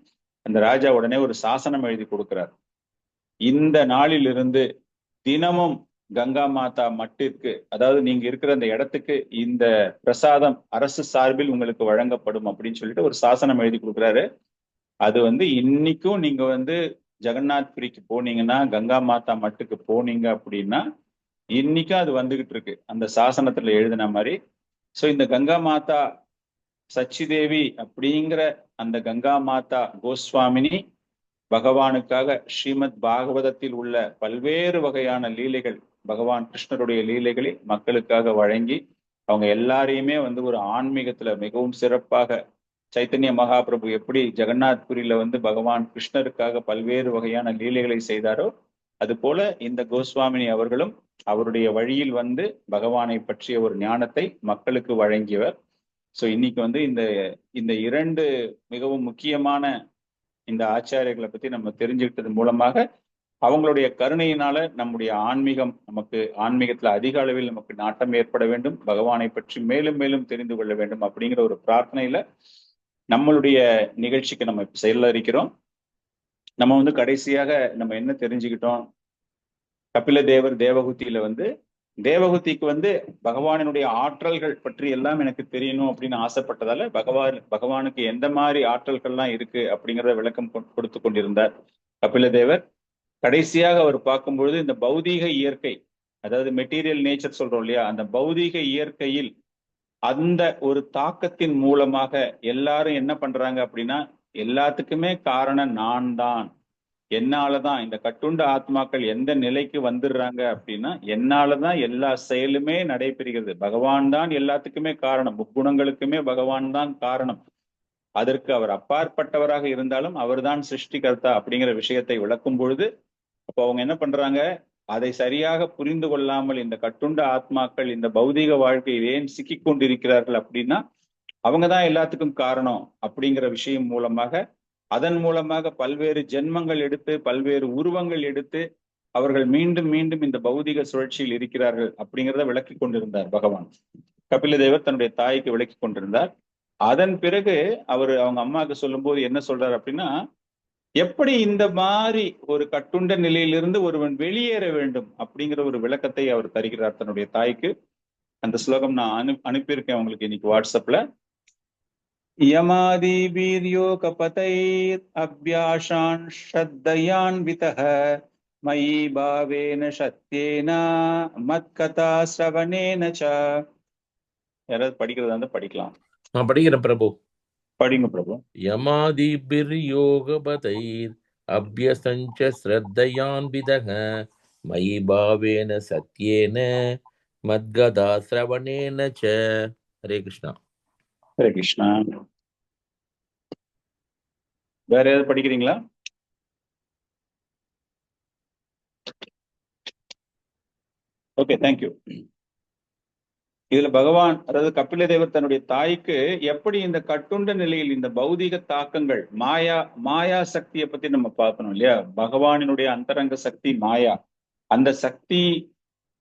அந்த ராஜா உடனே ஒரு சாசனம் எழுதி கொடுக்கிறார். இந்த நாளிலிருந்து தினமும் கங்கா மாதா மட்டிற்கு, அதாவது நீங்க இருக்கிற அந்த இடத்துக்கு இந்த பிரசாதம் அரசு சார்பில் உங்களுக்கு வழங்கப்படும் அப்படின்னு சொல்லிட்டு ஒரு சாசனம் எழுதி கொடுக்குறாரு. அது வந்து இன்னைக்கும் நீங்க வந்து ஜெகநாத்புரிக்கு போனீங்கன்னா, கங்கா மாதா மட்டுக்கு போனீங்க அப்படின்னா இன்னைக்கும் அது வந்துகிட்டு இருக்கு அந்த சாசனத்துல எழுதின மாதிரி. சோ இந்த கங்கா மாதா சச்சிதேவி அப்படிங்கிற அந்த கங்கா மாதா கோஸ்வாமினி பகவானுக்காக ஸ்ரீமத் பாகவதத்தில் உள்ள பல்வேறு வகையான லீலைகள், பகவான் கிருஷ்ணருடைய லீலைகளை மக்களுக்காக வழங்கி அவங்க எல்லாரையுமே வந்து ஒரு ஆன்மீகத்துல மிகவும் சிறப்பாக, சைத்தன்ய மகாபிரபு எப்படி ஜெகநாத்புரியில வந்து பகவான் கிருஷ்ணருக்காக பல்வேறு வகையான லீலைகளை செய்தாரோ அது போல இந்த கோஸ்வாமினி அவர்களும் அவருடைய வழியில் வந்து பகவானை பற்றிய ஒரு ஞானத்தை மக்களுக்கு வழங்கியவர். சோ இன்னைக்கு வந்து இந்த இந்த 2 மிகவும் முக்கியமான இந்த ஆச்சாரியர்களை பத்தி நம்ம தெரிஞ்சுக்கிட்டது மூலமாக அவங்களுடைய கருணையினால நம்முடைய ஆன்மீகத்துல அதிக அளவில் நமக்கு நாட்டம் ஏற்பட வேண்டும், பகவானை பற்றி மேலும் மேலும் தெரிந்து கொள்ள வேண்டும் அப்படிங்கிற ஒரு பிரார்த்தனையில நம்மளுடைய நிகழ்ச்சிக்கு நம்ம செயல்ல இருக்கிறோம். நம்ம வந்து கடைசியாக நம்ம என்ன தெரிஞ்சுக்கிட்டோம், கபில தேவர் தேவகுத்தியில வந்து தேவகுத்திக்கு வந்து பகவானினுடைய ஆற்றல்கள் பற்றி எல்லாம் எனக்கு தெரியணும் அப்படின்னு ஆசைப்பட்டதால பகவானுக்கு எந்த மாதிரி ஆற்றல்கள்லாம் இருக்கு அப்படிங்கிறத விளக்கம் கொடுத்து கொண்டிருந்தார் கபில தேவர். கடைசியாக அவர் பார்க்கும்பொழுது இந்த பௌதீக இயற்கை, அதாவது மெட்டீரியல் நேச்சர் சொல்றோம் இல்லையா, அந்த பௌதீக இயற்கையில் அந்த ஒரு தாக்கத்தின் மூலமாக எல்லாரும் என்ன பண்றாங்க அப்படின்னா, எல்லாத்துக்குமே காரணம் நான் தான், என்னாலதான் இந்த கட்டுண்ட ஆத்மாக்கள் எந்த நிலைக்கு வந்துடுறாங்க அப்படின்னா என்னாலதான் எல்லா செயலுமே நடைபெறுகிறது, பகவான் தான் எல்லாத்துக்குமே காரணம், முக்குணங்களுக்குமே பகவான் தான் காரணம், அதற்கு அவர் அப்பாற்பட்டவராக இருந்தாலும் அவர்தான் சிருஷ்டிகர்த்தா அப்படிங்கிற விஷயத்தை விளக்கும் பொழுது அப்போ அவங்க என்ன பண்றாங்க, அதை சரியாக புரிந்து கொள்ளாமல் இந்த கட்டுண்ட ஆத்மாக்கள் இந்த பௌதீக வாழ்க்கையில் ஏன் சிக்கிக் கொண்டிருக்கிறார்கள் அப்படின்னா அவங்கதான் எல்லாத்துக்கும் காரணம் அப்படிங்கிற விஷயம் மூலமாக, அதன் மூலமாக பல்வேறு ஜென்மங்கள் எடுத்து பல்வேறு உருவங்கள் எடுத்து அவர்கள் மீண்டும் மீண்டும் இந்த பௌதிக சுழற்சியில் இருக்கிறார்கள் அப்படிங்கிறத விளக்கி கொண்டிருந்தார் பகவான். கபில தேவர் தன்னுடைய தாய்க்கு விளக்கி கொண்டிருந்தார். அதன் பிறகு அவங்க அம்மாவுக்கு சொல்லும் போது என்ன சொல்றாரு அப்படின்னா, எப்படி இந்த மாதிரி ஒரு கட்டுண்ட நிலையிலிருந்து ஒருவன் வெளியேற வேண்டும் அப்படிங்கிற ஒரு விளக்கத்தை அவர் தருகிறார் தன்னுடைய தாய்க்கு. அந்த ஸ்லோகம் நான் அனுப்பியிருக்கேன் உங்களுக்கு இன்னைக்கு வாட்ஸ்அப்ல. யமாதி வீர்யோகபதைர் அப்யாஷான் ஸ்ரத்தயான்விதஹ மயி பாவேன சத்யேன மத்கதா ஸ்ரவணேன ச. யாராவது படிக்கிறதா இருந்தா படிக்கலாம். நான் படிக்கிறேன் பிரபு. படிங்க பிரபு. யமாதிபிர்யோகபதைர் அப்யசஞ்ச ஸ்ரத்தயான்விதஹ மயி பாவேன சத்யேன மத்கதா ஸ்ரவணேன ச. ஹரே கிருஷ்ணா. ஹரே கிருஷ்ணா. வேற ஏதாவது படிக்கிறீங்களா? Okay, thank you. இதுல பகவான், அதாவது கபில தேவர் தன்னுடைய தாய்க்கு எப்படி இந்த கட்டுண்ட நிலையில் இந்த பௌதிக தாக்கங்கள், மாயா சக்தியை பத்தி நம்ம பார்க்கணும் இல்லையா, பகவானினுடைய அந்தரங்க சக்தி மாயா, அந்த சக்தி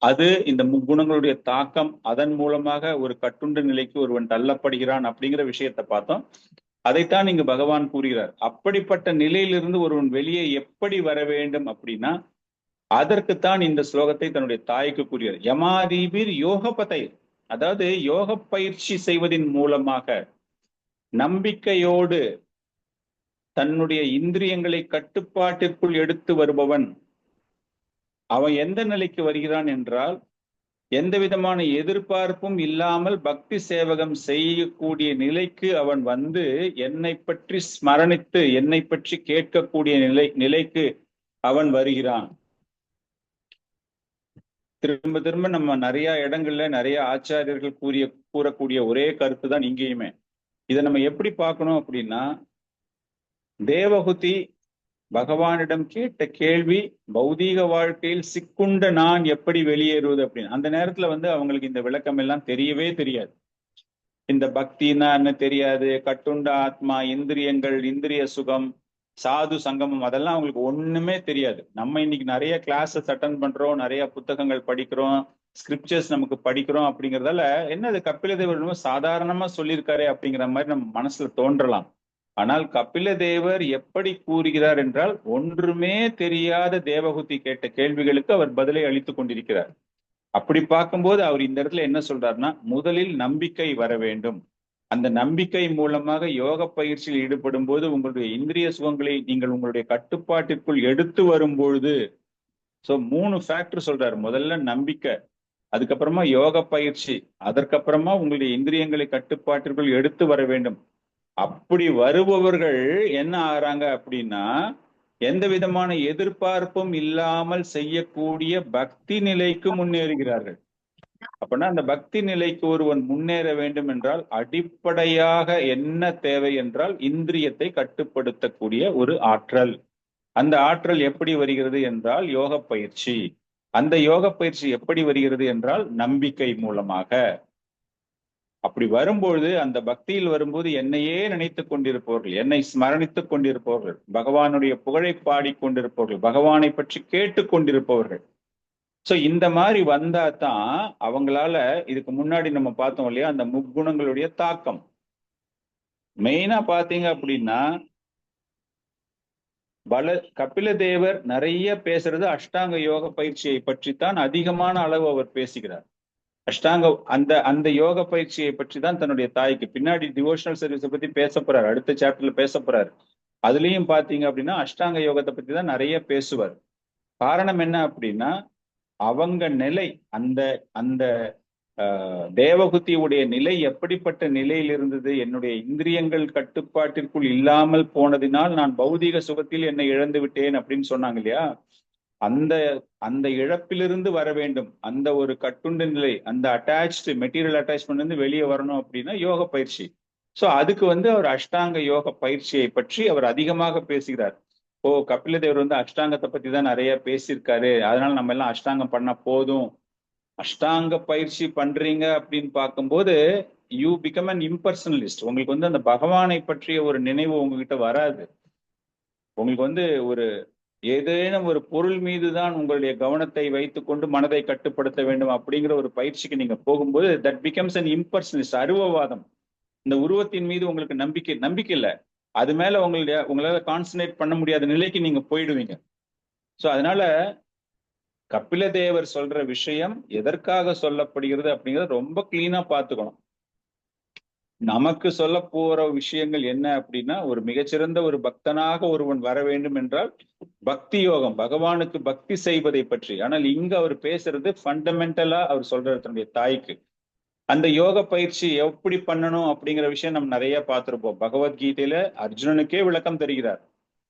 அது இந்த முக்குணங்களுடைய தாக்கம், அதன் மூலமாக ஒரு கட்டுண்ட நிலைக்கு ஒருவன் தள்ளப்படுகிறான் அப்படிங்கிற விஷயத்தை பார்த்தோம். அதைத்தான் இங்கு பகவான் கூறுகிறார். அப்படிப்பட்ட நிலையிலிருந்து ஒருவன் வெளியே எப்படி வர வேண்டும் அப்படின்னா அதற்குத்தான் இந்த ஸ்லோகத்தை தன்னுடைய தாய்க்கு கூறுகிறார். யமாதீபிர் யோகபதை, அதாவது யோக பயிற்சி செய்வதின் மூலமாக நம்பிக்கையோடு தன்னுடைய இந்திரியங்களை கட்டுப்பாட்டிற்குள் எடுத்து வருபவன் அவன் எந்த நிலைக்கு வருகிறான் என்றால், எந்த விதமான எதிர்பார்ப்பும் இல்லாமல் பக்தி சேவகம் செய்யக்கூடிய நிலைக்கு அவன் வந்து என்னை பற்றி ஸ்மரணித்து என்னை பற்றி கேட்கக்கூடிய நிலைக்கு அவன் வருகிறான். திரும்ப திரும்ப நம்ம நிறைய இடங்கள்ல நிறைய ஆச்சாரியர்கள் கூறக்கூடிய ஒரே கருத்து தான் இங்கேயுமே. இதை நம்ம எப்படி பார்க்கணும் அப்படின்னா, தேவஹூதி பகவானிடம் கேட்ட கேள்வி, பௌதீக வாழ்க்கையில் சிக்குண்ட நான் எப்படி வெளியேறுவது அப்படின்னு. அந்த நேரத்துல அவங்களுக்கு இந்த விளக்கம் எல்லாம் தெரியவே தெரியாது. இந்த பக்தின்னா என்ன தெரியாது, கட்டுண்ட ஆத்மா, இந்திரியங்கள், இந்திரிய சுகம், சாது சங்கமம், அதெல்லாம் அவங்களுக்கு ஒண்ணுமே தெரியாது. நம்ம இன்னைக்கு நிறைய கிளாஸஸ் அட்டன் பண்றோம், நிறைய புத்தகங்கள் படிக்கிறோம், ஸ்கிரிப்சர்ஸ் நமக்கு படிக்கிறோம். அப்படிங்கறதால என்னது கபிலதேவர் சாதாரணமா சொல்லியிருக்காரு அப்படிங்கிற மாதிரி நம்ம மனசுல தோன்றலாம். ஆனால் கபிலதேவர் எப்படி கூறுகிறார் என்றால், ஒன்றுமே தெரியாத தேவஹூதி கேட்ட கேள்விகளுக்கு அவர் பதிலை அளித்துக் கொண்டிருக்கிறார். அப்படி பார்க்கும்போது அவர் இந்த இடத்துல என்ன சொல்றாருன்னா, முதலில் நம்பிக்கை வர வேண்டும். அந்த நம்பிக்கை மூலமாக யோக பயிற்சியில் ஈடுபடும் போது உங்களுடைய இந்திரிய சுகங்களை நீங்கள் உங்களுடைய கட்டுப்பாட்டிற்குள் எடுத்து வரும் பொழுது, சோ 3 ஃபேக்டர் சொல்றாரு. முதல்ல நம்பிக்கை, அதுக்கப்புறமா யோக பயிற்சி, அதற்கப்புறமா உங்களுடைய இந்திரியங்களை கட்டுப்பாட்டிற்குள் எடுத்து வர வேண்டும். அப்படி வருபவர்கள் என்ன ஆறாங்க அப்படின்னா, எந்த விதமான எதிர்பார்ப்பும் இல்லாமல் செய்யக்கூடிய பக்தி நிலைக்கு முன்னேறுகிறார்கள். அப்படின்னா அந்த பக்தி நிலைக்கு ஒருவன் முன்னேற வேண்டும் என்றால் அடிப்படையாக என்ன தேவை என்றால் இந்திரியத்தை கட்டுப்படுத்தக்கூடிய ஒரு ஆற்றல். அந்த ஆற்றல் எப்படி வருகிறது என்றால் யோக பயிற்சி. அந்த யோக பயிற்சி எப்படி வருகிறது என்றால் நம்பிக்கை மூலமாக. அப்படி வரும்பொழுது, அந்த பக்தியில் வரும்போது என்னையே நினைத்துக் கொண்டிருப்பவர்கள், என்னை ஸ்மரணித்துக் கொண்டிருப்பவர்கள், பகவானுடைய புகழை பாடிக்கொண்டிருப்பவர்கள், பகவானை பற்றி கேட்டுக்கொண்டிருப்பவர்கள். சோ இந்த மாதிரி வந்தா தான் அவங்களால, இதுக்கு முன்னாடி நம்ம பார்த்தோம் இல்லையா, அந்த முக்குணங்களுடைய தாக்கம். மெயினா பாத்தீங்க அப்படின்னா, கபிலதேவர் நிறைய பேசுறது அஷ்டாங்க யோக பயிற்சியை பற்றி தான் அதிகமான அளவு அவர் பேசுகிறார். அஷ்டாங்க அந்த யோக பயிற்சியை பற்றி தான் தன்னுடைய தாய்க்கு பின்னாடி டிவோஷனல் சர்வீஸை பத்தி பேச போறாரு, அடுத்த சாப்டர்ல பேச போறாரு. அதுலயும் பாத்தீங்க அப்படின்னா அஷ்டாங்க யோகத்தை பத்தி தான் நிறைய பேசுவார். காரணம் என்ன அப்படின்னா, அவங்க நிலை, அந்த அந்த தேவகுதியுடைய நிலை எப்படிப்பட்ட நிலையில் இருந்தது, என்னுடைய இந்திரியங்கள் கட்டுப்பாட்டிற்குள் இல்லாமல் போனதினால் நான் பௌதீக சுகத்தில் என்னை இழந்து விட்டேன் அப்படின்னு சொன்னாங்க இல்லையா. அந்த அந்த இழப்பிலிருந்து வர வேண்டும், அந்த ஒரு கட்டுண்ட நிலை, அந்த அட்டாச்டு மெட்டீரியல் அட்டாச்மெண்ட் வந்து வெளியே வரணும் அப்படின்னா யோக பயிற்சி. சோ அதுக்கு அவர் அஷ்டாங்க யோக பயிற்சியை பற்றி அவர் அதிகமாக பேசுகிறார். கபிலதேவர் அஷ்டாங்கத்தை பத்தி தான் நிறைய பேசியிருக்காரு, அதனால நம்ம எல்லாம் அஷ்டாங்கம் பண்ணா போதும். அஷ்டாங்க பயிற்சி பண்றீங்க அப்படின்னு பார்க்கும்போது யூ பிகம் அன் இம்பர்சனலிஸ்ட். உங்களுக்கு அந்த பகவானை பற்றிய ஒரு நினைவு உங்ககிட்ட வராது. உங்களுக்கு ஒரு ஏதேனும் ஒரு பொருள் மீதுதான் உங்களுடைய கவனத்தை வைத்துக்கொண்டு மனதை கட்டுப்படுத்த வேண்டும் அப்படிங்கிற ஒரு பயிற்சிக்கு நீங்க போகும்போது தட் பிகம்ஸ் அன் இம்பர்சனலிஸ்ட், அருவவாதம். இந்த உருவத்தின் மீது உங்களுக்கு நம்பிக்கை இல்லை, அது மேல உங்களால கான்சன்ட்ரேட் பண்ண முடியாத நிலைக்கு நீங்க போயிடுவீங்க. சோ அதனால கபிலதேவர் சொல்ற விஷயம் எதற்காக சொல்லப்படுகிறது அப்படிங்கறத ரொம்ப கிளீனா பார்த்துக்கணும். நமக்கு சொல்ல போற விஷயங்கள் என்ன அப்படின்னா, ஒரு மிகச்சிறந்த ஒரு பக்தனாக ஒருவன் வர வேண்டும் என்றால் பக்தி யோகம், பகவானுக்கு பக்தி செய்வதை பற்றி. ஆனால் இங்க அவர் பேசுறது ஃபண்டமெண்டலா அவர் சொல்றாரு தன்னுடைய தாய்க்கு. அந்த யோக பயிற்சி எப்படி பண்ணணும் அப்படிங்கிற விஷயம் நம்ம நிறைய பார்த்திருப்போம். பகவத்கீதையில அர்ஜுனனுக்கே விளக்கம் தருகிறார்.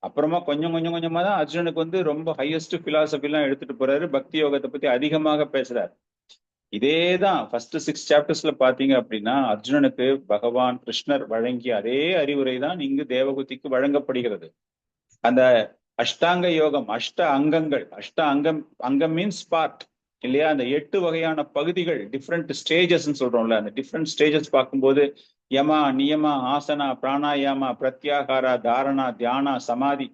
அப்புறமா கொஞ்சம் கொஞ்சமா தான் அர்ஜுனனுக்கு ரொம்ப ஹையஸ்ட் பிலாசபி எல்லாம் எடுத்துட்டு போறாரு, பக்தி யோகத்தை பத்தி அதிகமாக பேசுறாரு. இதேதான் ஃபர்ஸ்ட் 6 சாப்டர்ஸ்ல பாத்தீங்க அப்படின்னா அர்ஜுனனுக்கு பகவான் கிருஷ்ணர் வழங்கிய அதே அறிவுரை தான் இங்கு தேவகுதிக்கு வழங்கப்படுகிறது. அந்த அஷ்டாங்க யோகம், அங்கம் மீன்ஸ் பார்ட் இல்லையா, அந்த 8 வகையான பகுதிகள், டிஃப்ரெண்ட் ஸ்டேஜஸ் சொல்றோம்ல, அந்த டிஃப்ரெண்ட் ஸ்டேஜஸ் பார்க்கும்போது யமா, நியமா, ஆசனா, பிராணாயாமா, பிரத்யாகாரா, தாரணா, தியானா, சமாதி,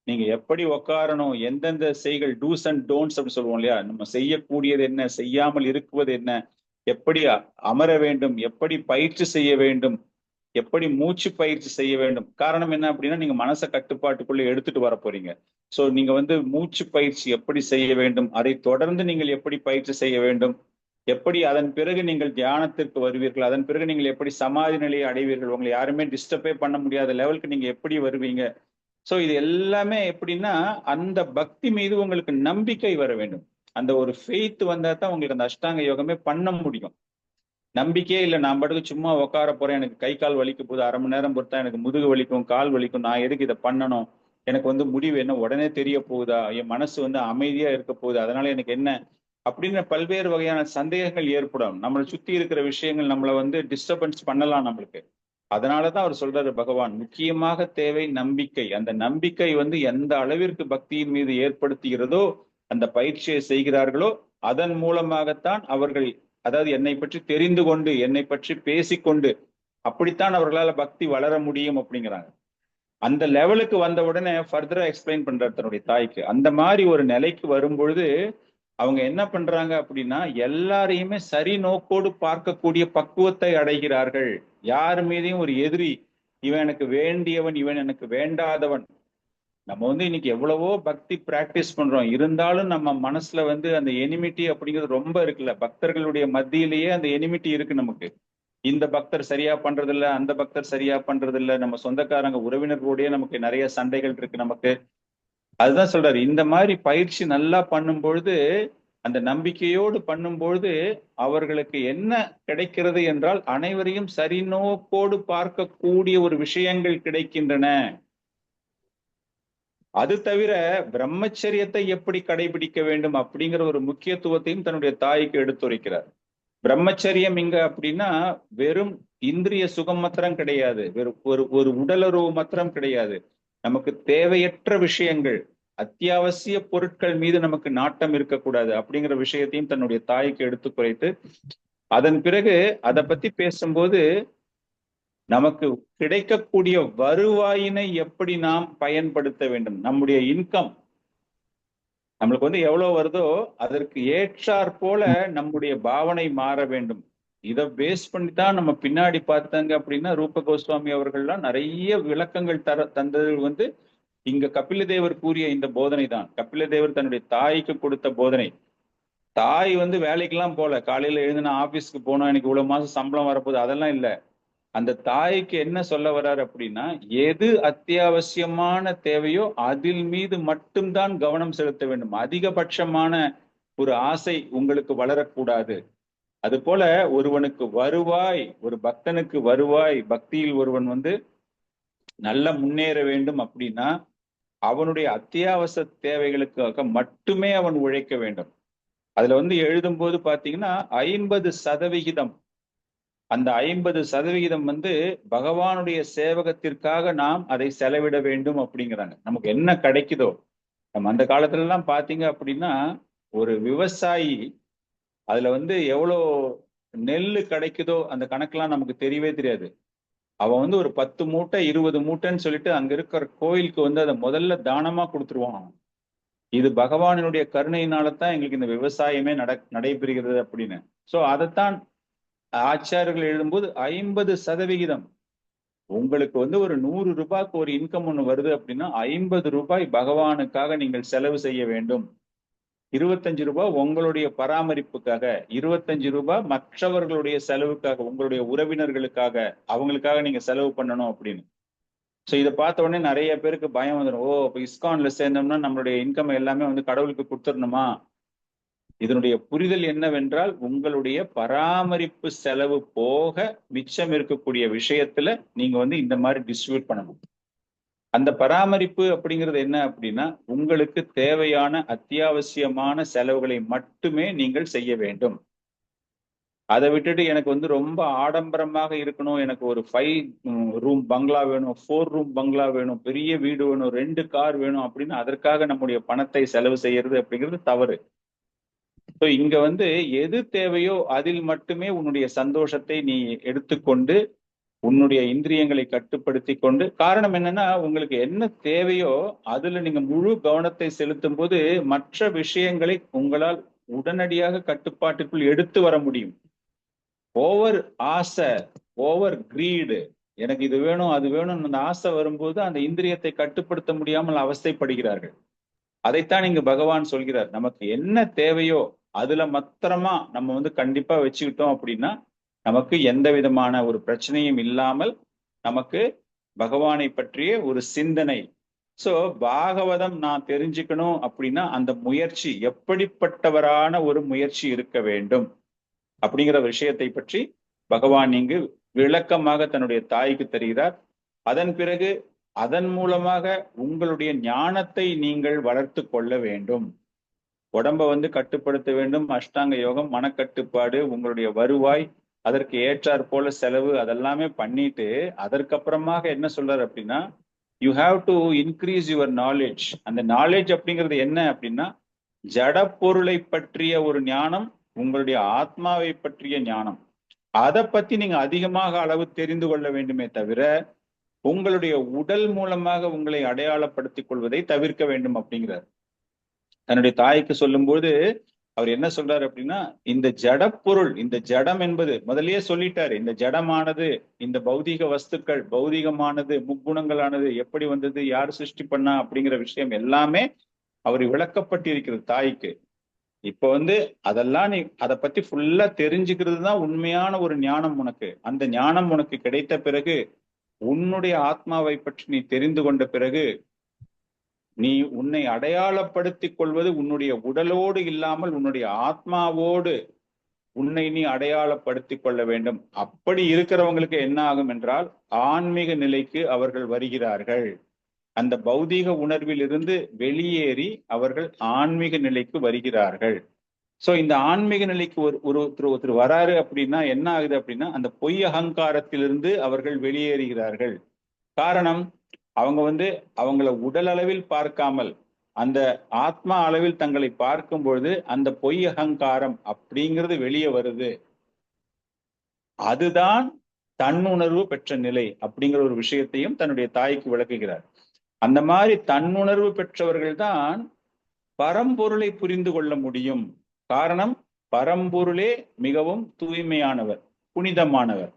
நீங்க எப்படி உட்காரணும், எந்தெந்த செய்கள், டூஸ் அண்ட் டோன்ட்ஸ் அப்படின்னு சொல்லுவோம் இல்லையா, நம்ம செய்யக்கூடியது என்ன, செய்யாமல் இருக்குவது என்ன, எப்படி அமர வேண்டும், எப்படி பயிற்சி செய்ய வேண்டும், எப்படி மூச்சு பயிற்சி செய்ய வேண்டும். காரணம் என்ன அப்படின்னா, நீங்க மனசை கட்டுப்பாட்டுக்குள்ள எடுத்துட்டு வர போறீங்க. சோ நீங்க மூச்சு பயிற்சி எப்படி செய்ய வேண்டும், அதை தொடர்ந்து நீங்கள் எப்படி பயிற்சி செய்ய வேண்டும், எப்படி அதன் பிறகு நீங்கள் தியானத்திற்கு வருவீர்கள், அதன் பிறகு நீங்கள் எப்படி சமாதி நிலையை அடைவீர்கள், உங்களை யாருமே டிஸ்டர்பே பண்ண முடியாத லெவலுக்கு நீங்க எப்படி வருவீங்க. சோ இது எல்லாமே எப்படின்னா, அந்த பக்தி மீது உங்களுக்கு நம்பிக்கை வர வேண்டும். அந்த ஒரு ஃபெய்த் வந்தா தான் உங்களுக்கு அந்த அஷ்டாங்க யோகமே பண்ண முடியும். நம்பிக்கையே இல்லை, நான் பாட்டுக்கு சும்மா உட்கார போறேன், எனக்கு கை கால் வலிக்க போகுது, 1/2 மணி நேரம் பொறுத்தா எனக்கு முதுகு வலிக்கும், கால் வலிக்கும், நான் எதுக்கு இதை பண்ணணும், எனக்கு வந்து முடிவு என்ன உடனே தெரிய போகுதா, என் மனசு வந்து அமைதியா இருக்க போகுது, அதனால எனக்கு என்ன அப்படின்னு பல்வேறு வகையான சந்தேகங்கள் ஏற்படும். நம்மளை சுத்தி இருக்கிற விஷயங்கள் நம்மளை வந்து டிஸ்டர்பன்ஸ் பண்ணலாம் நம்மளுக்கு. அதனாலதான் அவர் சொல்றாரு பகவான், முக்கியமாக தேவை நம்பிக்கை. அந்த நம்பிக்கை வந்து எந்த அளவிற்கு பக்தியின் மீது ஏற்படுத்துகிறதோ, அந்த பயிற்சியை செய்கிறார்களோ, அதன் மூலமாகத்தான் அவர்கள், அதாவது என்னை பற்றி தெரிந்து கொண்டு, என்னை பற்றி பேசிக்கொண்டு, அப்படித்தான் அவர்களால பக்தி வளர முடியும் அப்படிங்கிறாங்க. அந்த லெவலுக்கு வந்த உடனே ஃபர்தரா எக்ஸ்பிளைன் பண்றாரு தன்னுடைய தாய்க்கு. அந்த மாதிரி ஒரு நிலைக்கு வரும்பொழுது அவங்க என்ன பண்றாங்க அப்படின்னா, எல்லாரையுமே சரி நோக்கோடு பார்க்கக்கூடிய பக்குவத்தை அடைகிறார்கள். யார் மீதையும் ஒரு எதிரி, இவன் எனக்கு வேண்டியவன், இவன் எனக்கு வேண்டாதவன். நம்ம வந்து இன்னைக்கு எவ்வளவோ பக்தி பிராக்டிஸ் பண்றோம், இருந்தாலும் நம்ம மனசுல வந்து அந்த எனிமிட்டி அப்படிங்கிறது ரொம்ப இருக்குல்ல. பக்தர்களுடைய மத்தியிலேயே அந்த எனிமிட்டி இருக்கு நமக்கு. இந்த பக்தர் சரியா பண்றது இல்ல, அந்த பக்தர் சரியா பண்றது இல்ல, நம்ம சொந்தக்காரங்க உறவினர்களுடைய நமக்கு நிறைய சண்டைகள் இருக்கு நமக்கு. அதுதான் சொல்றாரு, இந்த மாதிரி பயிற்சி நல்லா பண்ணும் பொழுது, அந்த நம்பிக்கையோடு பண்ணும்பொழுது அவர்களுக்கு என்ன கிடைக்கிறது என்றால், அனைவரையும் சரிநோக்கோடு பார்க்கக்கூடிய ஒரு விஷயங்கள் கிடைக்கின்றன. அது தவிர பிரம்மச்சரியத்தை எப்படி கடைபிடிக்க வேண்டும் அப்படிங்கிற ஒரு முக்கியத்துவத்தையும் தன்னுடைய தாய்க்கு எடுத்துரைக்கிறார். பிரம்மச்சரியம் இங்க அப்படின்னா வெறும் இந்திரிய சுகம் மாத்திரம் கிடையாது, வெறும் ஒரு உடலுறவு மாத்திரம் கிடையாது. நமக்கு தேவையற்ற விஷயங்கள், அத்தியாவசிய பொருட்கள் மீது நமக்கு நாட்டம் இருக்கக்கூடாது அப்படிங்கிற விஷயத்தையும் தன்னுடைய தாய்க்கு எடுத்து குறைத்து, அதன் பிறகு அதை பத்தி பேசும்போது நமக்கு கிடைக்கக்கூடிய வருவாயினை எப்படி நாம் பயன்படுத்த வேண்டும். நம்முடைய இன்கம் நம்மளுக்கு வந்து எவ்வளவு வருதோ அதற்கு ஏற்றாற் போல நம்முடைய பாவனை மாற வேண்டும். இதை பேஸ் பண்ணி தான் நம்ம பின்னாடி பார்த்தாங்க அப்படின்னா, ரூப கோஸ்வாமி அவர்கள்லாம் நிறைய விளக்கங்கள் தந்தது வந்து இங்க கபிலதேவர் கூறிய இந்த போதனை தான். கபிலதேவர் தன்னுடைய தாய்க்கு கொடுத்த போதனை. தாய் வந்து வேலைக்கெல்லாம் போல, காலையில எழுந்தினா ஆபீஸ்க்கு போனோம், எனக்கு இவ்வளவு மாசம் சம்பளம் வரப்போகுது, அதெல்லாம் இல்லை. அந்த தாய்க்கு என்ன சொல்ல வர்றாரு அப்படின்னா, எது அத்தியாவசியமான தேவையோ அதில் மீது மட்டும்தான் கவனம் செலுத்த வேண்டும். அதிகபட்சமான ஒரு ஆசை உங்களுக்கு வளரக்கூடாது. அது போல ஒருவனுக்கு வருவாய், ஒரு பக்தனுக்கு வருவாய், பக்தியில் ஒருவன் வந்து நல்ல முன்னேற வேண்டும் அப்படின்னா அவனுடைய அத்தியாவசிய தேவைகளுக்காக மட்டுமே அவன் உழைக்க வேண்டும். அதுல வந்து எழுதும் போது பாத்தீங்கன்னா 50%, அந்த 50% வந்து பகவானுடைய சேவகத்திற்காக நாம் அதை செலவிட வேண்டும் அப்படிங்கிறாங்க. நமக்கு என்ன கிடைக்குதோ, நம்ம அந்த காலத்துல எல்லாம் பாத்தீங்க அப்படின்னா ஒரு விவசாயி அதுல வந்து எவ்வளோ நெல்லு கிடைக்குதோ அந்த கணக்கெல்லாம் நமக்கு தெரியவே தெரியாது. அவன் வந்து ஒரு 10 மூட்டை 20 மூட்டைன்னு சொல்லிட்டு அங்க இருக்கிற கோயிலுக்கு வந்து அதை முதல்ல தானமா கொடுத்துருவான். இது பகவானுடைய கருணையினாலதான் எங்களுக்கு இந்த விவசாயமே நடைபெறுகிறது அப்படின்னு. சோ அதைத்தான் ஆச்சாரியர்கள் எழுதும்போது 50%, உங்களுக்கு வந்து ஒரு 100 ரூபாய்க்கு ஒரு இன்கம் ஒண்ணு வருது அப்படின்னா 50 ரூபாய் பகவானுக்காக நீங்கள் செலவு செய்ய வேண்டும். 25 ரூபாய் உங்களுடைய பராமரிப்புக்காக, 25 ரூபாய் மற்றவர்களுடைய செலவுக்காக, உங்களுடைய உறவினர்களுக்காக, அவங்களுக்காக நீங்க செலவு பண்ணணும் அப்படின்னு. சோ இதை பார்த்த உடனே நிறைய பேருக்கு பயம் வந்துடும். ஓ, இப்ப இஸ்கான்ல சேர்ந்தோம்னா நம்மளுடைய இன்கம் எல்லாமே வந்து கடவுளுக்கு கொடுத்துடணுமா? இதனுடைய புரிதல் என்னவென்றால், உங்களுடைய பராமரிப்பு செலவு போக மிச்சம் இருக்கக்கூடிய விஷயத்துல நீங்க வந்து இந்த மாதிரி டிஸ்ட்ரிபியூட் பண்ணணும். அந்த பராமரிப்பு அப்படிங்கிறது என்ன அப்படின்னா, உங்களுக்கு தேவையான அத்தியாவசியமான செலவுகளை மட்டுமே நீங்கள் செய்ய வேண்டும். அதை விட்டுட்டு எனக்கு வந்து ரொம்ப ஆடம்பரமாக இருக்கணும், எனக்கு ஒரு 5 ரூம் பங்களா வேணும், 4 ரூம் பங்களா வேணும், பெரிய வீடு வேணும், 2 கார் வேணும் அப்படின்னு அதற்காக நம்முடைய பணத்தை செலவு செய்யறது அப்படிங்கிறது தவறு. ஸோ இங்க வந்து எது தேவையோ அதில் மட்டுமே உன்னுடைய சந்தோஷத்தை நீ எடுத்துக்கொண்டு உன்னுடைய இந்திரியங்களை கட்டுப்படுத்தி கொண்டு, காரணம் என்னன்னா உங்களுக்கு என்ன தேவையோ அதுல நீங்க முழு கவனத்தை செலுத்தும் போது மற்ற விஷயங்களை உங்களால் உடனடியாக கட்டுப்பாட்டுக்குள் எடுத்து வர முடியும். ஓவர் ஆசை, ஓவர் கிரீடு, எனக்கு இது வேணும் அது வேணும் அந்த ஆசை வரும்போது அந்த இந்திரியத்தை கட்டுப்படுத்த முடியாமல் அவஸ்தைப்படுகிறார்கள். அதைத்தான் இங்கு பகவான் சொல்கிறார், நமக்கு என்ன தேவையோ அதுல மாத்திரமா நம்ம வந்து கண்டிப்பா வச்சுக்கிட்டோம் அப்படின்னா நமக்கு எந்த விதமான ஒரு பிரச்சனையும் இல்லாமல் நமக்கு பகவானை பற்றிய ஒரு சிந்தனை. சோ பாகவதம் நான் தெரிஞ்சுக்கணும் அப்படின்னா அந்த முயற்சி எப்படிப்பட்டவரான ஒரு முயற்சி இருக்க வேண்டும் அப்படிங்கிற விஷயத்தை பற்றி பகவான் இங்கு விளக்கமாக தன்னுடைய தாய்க்கு தருகிறார். அதன் பிறகு அதன் மூலமாக உங்களுடைய ஞானத்தை நீங்கள் வளர்த்து கொள்ள வேண்டும். உடம்ப வந்து கட்டுப்படுத்த வேண்டும். அஷ்டாங்க யோகம், மனக்கட்டுப்பாடு, உங்களுடைய வருவாய், அதற்கு ஏற்றாற் போல செலவு, அதெல்லாமே பண்ணிட்டு அதற்கப்புறமாக என்ன சொல்றாரு அப்படின்னா, you have to increase your knowledge. அந்த நாலேஜ் அப்படிங்கிறது என்ன அப்படின்னா, ஜட பொருளை பற்றிய ஒரு ஞானம், உங்களுடைய ஆத்மாவை பற்றிய ஞானம். அதை பத்தி நீங்க அதிகமாக அளவு தெரிந்து கொள்ள வேண்டுமே தவிர, உங்களுடைய உடல் மூலமாக உங்களை அடையாளப்படுத்திக் கொள்வதை தவிர்க்க வேண்டும் அப்படிங்கிறார். தன்னுடைய தாய்க்கு சொல்லும்போது அவர் என்ன சொல்றாரு அப்படின்னா, இந்த ஜடப்பொருள், இந்த ஜடம் என்பது முதல்லயே சொல்லிட்டாரு, இந்த ஜடமானது, இந்த பௌதீக வஸ்துக்கள், பௌதீகமானது, முக்குணங்களானது எப்படி வந்தது, யார் சிருஷ்டி பண்ணா அப்படிங்கிற விஷயம் எல்லாமே அவர் விளக்கப்பட்டிருக்கிறது தாய்க்கு. இப்ப வந்து அதெல்லாம் நீ அதை பத்தி ஃபுல்லா தெரிஞ்சுக்கிறது தான் உண்மையான ஒரு ஞானம் உனக்கு. அந்த ஞானம் உனக்கு கிடைத்த பிறகு, உன்னுடைய ஆத்மாவை பற்றி நீ தெரிந்து கொண்ட பிறகு, நீ உன்னை அடையாளப்படுத்திக் கொள்வது உன்னுடைய உடலோடு இல்லாமல் உன்னுடைய ஆத்மாவோடு உன்னை நீ அடையாளப்படுத்திக் கொள்ள வேண்டும். அப்படி இருக்கிறவங்களுக்கு என்ன ஆகும் என்றால், ஆன்மீக நிலைக்கு அவர்கள் வருகிறார்கள். அந்த பௌதீக உணர்வில் இருந்து வெளியேறி அவர்கள் ஆன்மீக நிலைக்கு வருகிறார்கள். சோ இந்த ஆன்மீக நிலைக்கு ஒருத்தர் வராரு அப்படின்னா என்ன ஆகுது அப்படின்னா, அந்த பொய் அகங்காரத்திலிருந்து அவர்கள் வெளியேறுகிறார்கள். காரணம், அவங்க வந்து அவங்கள உடல் அளவில் பார்க்காமல் அந்த ஆத்மா அளவில் தங்களை பார்க்கும் பொழுது அந்த பொய் அகங்காரம் அப்படிங்கிறது வெளியே வருது. அதுதான் தன்னுணர்வு பெற்ற நிலை அப்படிங்கிற ஒரு விஷயத்தையும் தன்னுடைய தாய்க்கு விளக்குகிறார். அந்த மாதிரி தன்னுணர்வு பெற்றவர்கள் தான் பரம்பொருளை புரிந்து கொள்ள முடியும். காரணம், பரம்பொருளே மிகவும் தூய்மையானவர், புனிதமானவர்.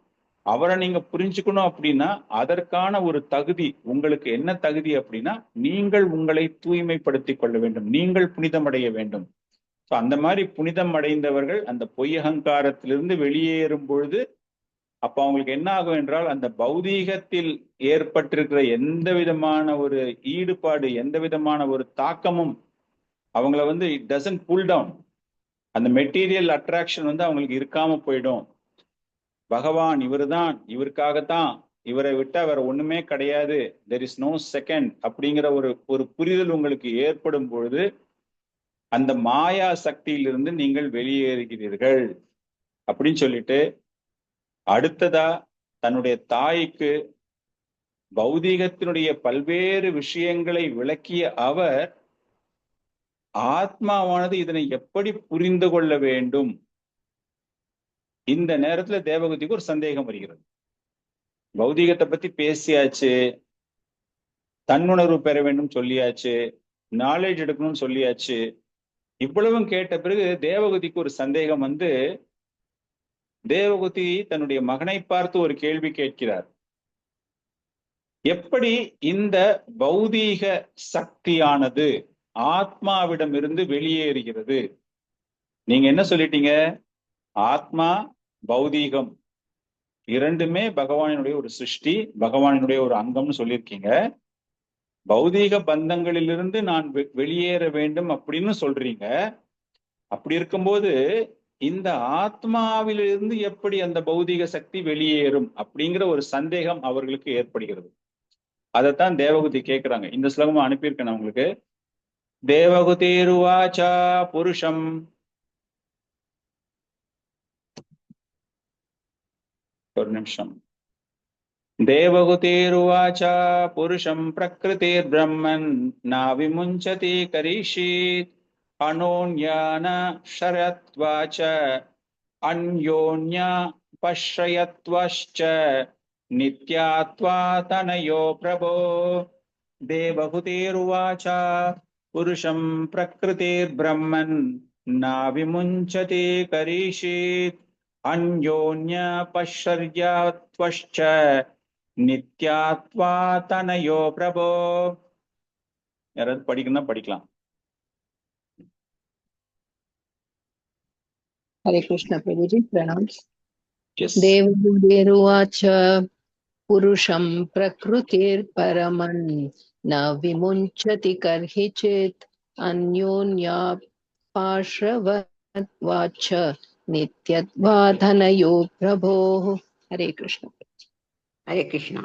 அவரை நீங்க புரிஞ்சுக்கணும் அப்படின்னா அதற்கான ஒரு தகுதி உங்களுக்கு என்ன தகுதி அப்படின்னா, நீங்கள் உங்களை தூய்மைப்படுத்திக் கொள்ள வேண்டும், நீங்கள் புனிதமடைய வேண்டும். அந்த மாதிரி புனிதம் அடைந்தவர்கள் அந்த பொய் அகங்காரத்திலிருந்து வெளியேறும் பொழுது அப்ப அவங்களுக்கு என்ன ஆகும் என்றால், அந்த பௌதீகத்தில் ஏற்பட்டிருக்கிற எந்த விதமான ஒரு ஈடுபாடு, எந்த விதமான ஒரு தாக்கமும் அவங்கள வந்து இட் டசன்ட் புல் டவுன். அந்த மெட்டீரியல் அட்ராக்ஷன் வந்து அவங்களுக்கு இருக்காம போயிடும். பகவான் இவருதான், இவருக்காகத்தான், இவரை விட்டா வேற ஒண்ணுமே கிடையாது, தெர் இஸ் நோ செகண்ட் அப்படிங்கிற ஒரு புரிதல் உங்களுக்கு ஏற்படும் பொழுது அந்த மாயா சக்தியிலிருந்து நீங்கள் வெளியேறுகிறீர்கள் அப்படின்னு சொல்லிட்டு, அடுத்ததா தன்னுடைய தாய்க்கு பௌதீகத்தினுடைய பல்வேறு விஷயங்களை விளக்கிய அவர், ஆத்மாவானது இதனை எப்படி புரிந்து கொள்ள வேண்டும். இந்த நேரத்துல தேவகூதிக்கு ஒரு சந்தேகம் வருகிறது. பௌதீகத்தை பத்தி பேசியாச்சு, தன்னுணர்வு பெற வேண்டும் சொல்லியாச்சு, நாலேஜ் எடுக்கணும்னு சொல்லியாச்சு. இவ்வளவும் கேட்ட பிறகு தேவகூதிக்கு ஒரு சந்தேகம் வந்து, தேவகூதி தன்னுடைய மகனை பார்த்து ஒரு கேள்வி கேட்கிறார். எப்படி இந்த பௌதீக சக்தியானது ஆத்மாவிடமிருந்து வெளியேறுகிறது? நீங்க என்ன சொல்லிட்டீங்க? ஆத்மா, பௌதீகம் இரண்டுமே பகவானினுடைய ஒரு சிருஷ்டி, பகவானினுடைய ஒரு அங்கம்னு சொல்லியிருக்கீங்க. பௌதீக பந்தங்களிலிருந்து நான் வெளியேற வேண்டும் அப்படின்னு சொல்றீங்க. அப்படி இருக்கும்போது இந்த ஆத்மாவிலிருந்து எப்படி அந்த பௌதீக சக்தி வெளியேறும் அப்படிங்கிற ஒரு சந்தேகம் அவர்களுக்கு ஏற்படுகிறது. அதைத்தான் தேவகூதி கேட்கிறாங்க. இந்த ஸ்லோகமா அனுப்பியிருக்கேன் நான் உங்களுக்கு. தேவகூதிருவாச்சா புருஷம், ஒரு நிமிஷம். தேவகூதிருவாச்சா புருஷம் பிரகிருதிர்பிரம்மன் ந விமுஞ்சதி கரிஷீத் அனோன்யான ஷரத்வாச்ச அன்யோன்யா பஷ்யத்வஷ்ச நித்யாத்வா தனயோ பிரபோ. தேவகூதிருவாச்சா புருஷம் பிரகிருதிர்பிரம்மன் ந விமுஞ்சதி கரிஷீத் அன்யோன்ய பஷ்யத்வஷ்ச நித்யாத்வா தனயோ பிரபோ. யாராவது படிக்கணும்னா படிக்கலாம். Hare Krishna, Prabhuji, pranams. Yes. Devahuderuvacha purusham prakrutir paraman na vimunchati karhichit anyonya pashavat vacha nityadvadhanayo prabho. Hare Krishna. Hare Krishna.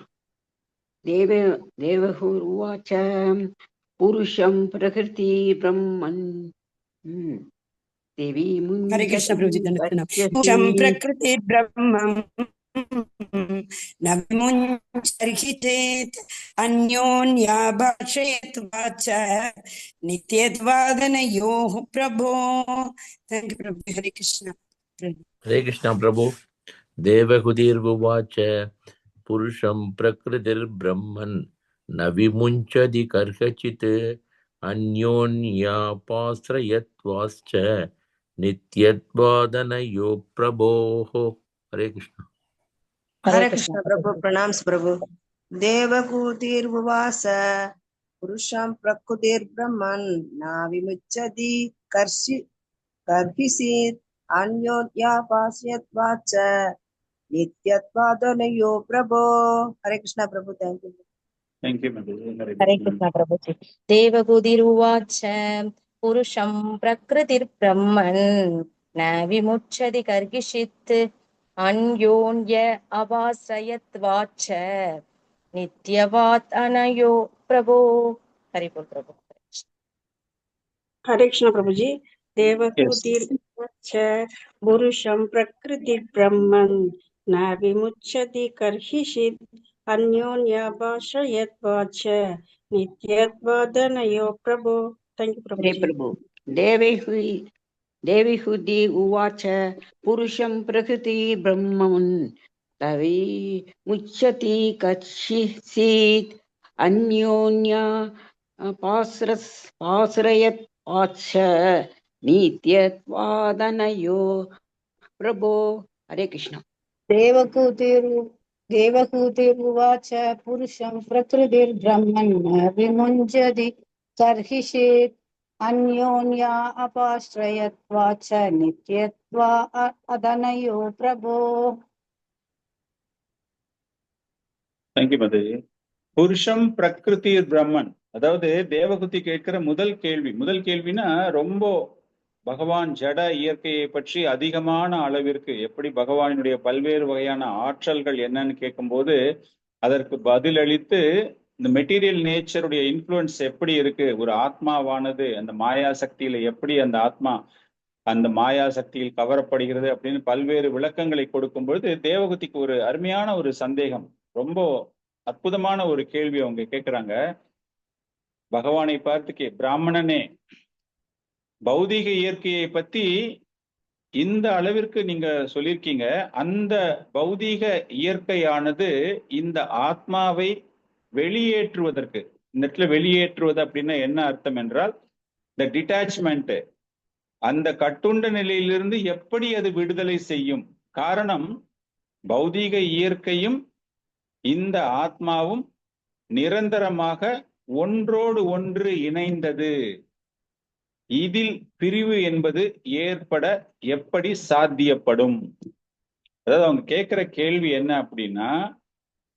देवहुरुवाच पुरुषं प्रकृति ब्रह्मन् देवी हरे कृष्ण प्रभुजी मुञ्चति पुरुषं प्रकृति ब्रह्मं न विमुञ्चति चेत् अन्योन्याभाषयत् वाच नित्यत्वादनयोः प्रभो। थैंक यू प्रभु। हरे कृष्ण। हरे कृष्ण प्रभु। देवहुतिर्वाच पुरुषं प्रकृतिर्ब्रह्मन् न विमुञ्चति कर्हचित् अन्योन्यापाश्रयत्वाश्च नित्यत्वादनयो प्रभोः। हरे कृष्ण। हरे कृष्ण प्रभु। प्रणाम प्रभु। देवहूतिर्वाच पुरुषं प्रकृतिर्ब्रह्मन् न विमुच्यति कर्हिषित् अन्योन्यापाश्रयत्वाच्च नित्यत्वादनयो प्रभो। हरे कृष्ण प्रभु। Thank you. Thank you, Madhu. Hare Krishna प्रभुजी। देवहूतिरुवाच पुरुषं प्रकृतिर्ब्रह्मन् न विमुच्यति कर्हिषित् अन्योन्य अवाश्रयत्वाच्च नित्यवात् अनयो प्रभो। हरि बोल प्रभु। हरे कृष्ण प्रभु जी। Yes. देवहूतिर्वाच पुरुषं प्रकृतिर्ब्रह्मन् न विमुच्यति कर्हिषित् अन्योन्याभाषयत्वाच्च नित्यत्वादनयो प्रभो। थैंक यू प्रभु हे जी। प्रभु देवहूति उवाच पुरुषं प्रकृति ब्रह्मन् तवी मुच्यति कच्छित् अन्योन्या पाश्रयत्वाच्च नित्यत्वादनयो प्रभो। हरे कृष्ण। देवहूतिरुवाच पुरुषं प्रकृतिर्ब्रह्मन् न विमुञ्चति कर्हिषित् अन्योन्या अपाश्रयत्वाच्च नित्यत्वा अदनयो प्रभो। Thank you, Madhu. புருஷம் பிரகிருதி பிரம்மன். அதாவது தேவகுதி கேட்கிற முதல் கேள்வினா ரொம்ப பகவான் ஜட இயற்கையை பற்றி அதிகமான அளவிற்கு எப்படி பகவானுடைய பல்வேறு வகையான ஆற்றல்கள் என்னன்னு கேட்கும்போது அதற்கு பதிலளித்து இந்த மெட்டீரியல் நேச்சருடைய இன்ஃப்ளூயன்ஸ் எப்படி இருக்கு, ஒரு ஆத்மாவானது அந்த மாயா சக்தியில எப்படி அந்த ஆத்மா அந்த மாயா சக்தியில் கவரப்படுகிறது அப்படின்னு பல்வேறு விளக்கங்களை கொடுக்கும்பொழுது தேவகுதிக்கு ஒரு அருமையான ஒரு சந்தேகம், ரொம்ப அற்புதமான ஒரு கேள்வி அவங்க கேட்கிறாங்க. பகவானை பார்த்து பிராமணனே, பௌதீக இயற்கையை பத்தி இந்த அளவிற்கு நீங்க சொல்லியிருக்கீங்க, அந்த பௌதீக இயற்கையானது இந்த ஆத்மாவை வெளியேற்றுவதற்கு, இந்த இடத்துல வெளியேற்றுவது அப்படின்னா என்ன அர்த்தம் என்றால் இந்த டிட்டாச்மெண்ட், அந்த கட்டுண்ட நிலையிலிருந்து எப்படி அது விடுதலை செய்யும்? காரணம் பௌதீக இயற்கையும் இந்த ஆத்மாவும் நிரந்தரமாக ஒன்றோடு ஒன்று இணைந்தது. இதில் பிரிவு என்பது ஏற்பட எப்படி சாத்தியப்படும்? அதாவது அவங்க கேட்கிற கேள்வி என்ன அப்படின்னா,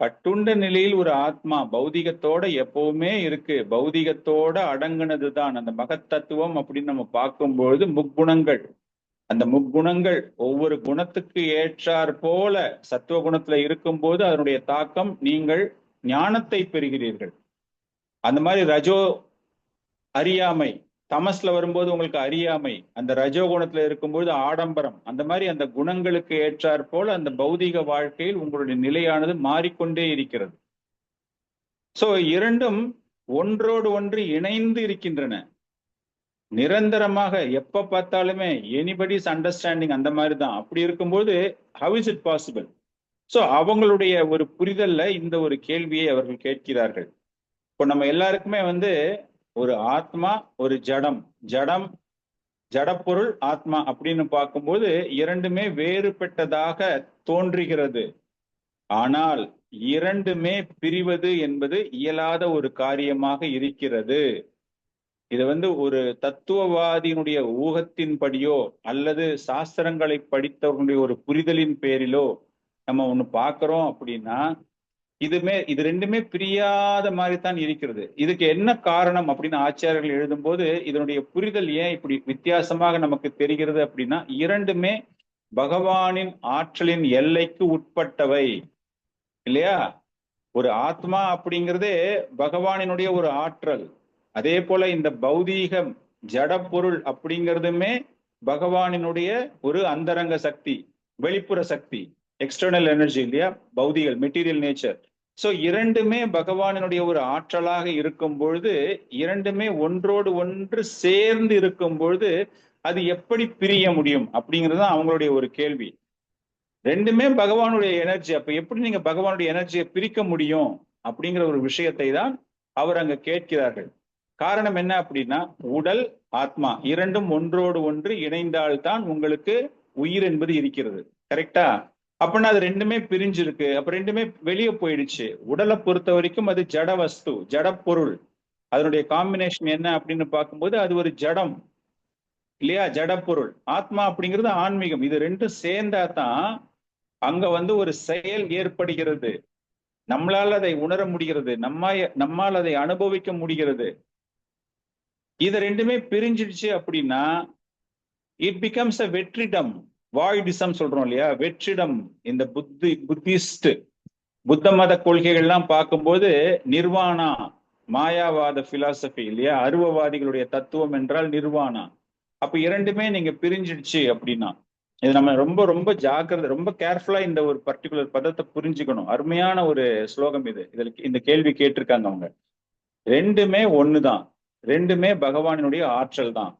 கட்டுண்ட நிலையில் ஒரு ஆத்மா பௌதிகத்தோட எப்பவுமே இருக்கு, பௌதிகத்தோட அடங்குனதுதான் அந்த மகத்தத்துவம் அப்படின்னு நம்ம பார்க்கும்பொழுது முக்குணங்கள், அந்த முக்குணங்கள் ஒவ்வொரு குணத்துக்கு ஏற்றாற் போல சத்துவ குணத்துல இருக்கும்போது அதனுடைய தாக்கம் நீங்கள் ஞானத்தை பெறுகிறீர்கள். அந்த மாதிரி ரஜோ அறியாமை, தமஸ்ல வரும்போது உங்களுக்கு அறியாமை, அந்த ரஜோ குணத்துல இருக்கும்போது ஆடம்பரம், அந்த மாதிரி அந்த குணங்களுக்கு ஏற்றாற் போல அந்த பௌதிக வாழ்க்கையில் உங்களுடைய நிலையானது மாறிக்கொண்டே இருக்கிறது. சோ இரண்டும் ஒன்றோடு ஒன்று இணைந்து இருக்கின்றன, நிரந்தரமாக எப்ப பார்த்தாலுமே எனிபடிஸ் அண்டர்ஸ்டாண்டிங் அந்த மாதிரி தான். அப்படி இருக்கும்போது how is it possible? So அவங்களுடைய ஒரு புரிதல்ல இந்த ஒரு கேள்வியை அவர்கள் கேட்கிறார்கள். இப்போ நம்ம எல்லாருக்குமே ஒரு ஆத்மா, ஒரு ஜடம், ஜடப்பொருள், ஆத்மா அப்படின்னு பார்க்கும்போது இரண்டுமே வேறுபட்டதாக தோன்றுகிறது. ஆனால் இரண்டுமே பிரிவது என்பது இயலாத ஒரு காரியமாக இருக்கிறது. இது ஒரு தத்துவவாதியினுடைய ஊகத்தின்படியோ அல்லது சாஸ்திரங்களை படித்தவர்களுடைய ஒரு புரிதலின் பேரிலோ நம்ம ஒண்ணு பார்க்கிறோம் அப்படின்னா இது ரெண்டுமே பிரியாத மாதிரி தான் இருக்கிறது. இதுக்கு என்ன காரணம் அப்படின்னு ஆச்சாரியர்கள் எழுதும்போது இதனுடைய புரிதல் ஏன் இப்படி வித்தியாசமாக நமக்கு தெரிகிறது அப்படின்னா, இரண்டுமே பகவானின் ஆற்றலின் எல்லைக்கு உட்பட்டவை இல்லையா? ஒரு ஆத்மா அப்படிங்கிறதே பகவானினுடைய ஒரு ஆற்றல். அதே போல இந்த பௌதீகம் ஜட பொருள் அப்படிங்கிறதுமே பகவானினுடைய ஒரு அந்தரங்க சக்தி, வெளிப்புற சக்தி, எக்ஸ்டர்னல் எனர்ஜி இல்லையா, பௌதிகள் மெட்டீரியல் நேச்சர். சோ இரண்டுமே பகவானினுடைய ஒரு ஆற்றலாக இருக்கும் பொழுது, இரண்டுமே ஒன்றோடு ஒன்று சேர்ந்து இருக்கும் பொழுது அது எப்படி பிரிய முடியும் அப்படிங்கிறது தான் அவங்களுடைய ஒரு கேள்வி. ரெண்டுமே பகவானுடைய எனர்ஜி, அப்ப எப்படி நீங்க பகவானுடைய எனர்ஜியை பிரிக்க முடியும் அப்படிங்கிற ஒரு விஷயத்தை தான் அவர் அங்க கேட்கிறார்கள். காரணம் என்ன அப்படின்னா, உடல் ஆத்மா இரண்டும் ஒன்றோடு ஒன்று இணைந்தால்தான் உங்களுக்கு உயிர் என்பது இருக்கிறது. கரெக்டா? அப்படின்னா அது ரெண்டுமே பிரிஞ்சிருக்கு, அப்ப ரெண்டுமே வெளியே போயிடுச்சு. உடலை பொறுத்த வரைக்கும் அது ஜட வஸ்து, ஜட பொருள். அதனுடைய காம்பினேஷன் என்ன அப்படின்னு பார்க்கும்போது அது ஒரு ஜடம் இல்லையா, ஜட பொருள். ஆத்மா அப்படிங்கிறது ஆன்மீகம். இது ரெண்டும் சேர்ந்தா தான் அங்க ஒரு செயல் ஏற்படுகிறது, நம்மளால அதை உணர முடிகிறது, நம்மால் அதை அனுபவிக்க முடிகிறது. இது ரெண்டுமே பிரிஞ்சிடுச்சு அப்படின்னா இட் பிகம்ஸ் அ வெற்றிடம், வாய்டிசம் சொல்றோம் இல்லையா, வெற்றிடம். இந்த புத்திஸ்ட் புத்த மத கொள்கைகள்லாம் பார்க்கும்போது நிர்வாணா, மாயாவாத பிலாசபி இல்லையா, அருவவாதிகளுடைய தத்துவம் என்றால் நிர்வாணா. அப்ப இரண்டுமே நீங்க பிரிஞ்சிடுச்சு அப்படின்னா, இது நம்ம ரொம்ப ரொம்ப ஜாக்கிரதை, ரொம்ப கேர்ஃபுல்லா இந்த ஒரு பர்டிகுலர் பதத்தை புரிஞ்சுக்கணும். அருமையான ஒரு ஸ்லோகம் இது. இதுல இந்த கேள்வி கேட்டிருக்காங்க அவங்க. ரெண்டுமே ஒண்ணுதான், ரெண்டுமே பகவானினுடைய ஆற்றல் தான்.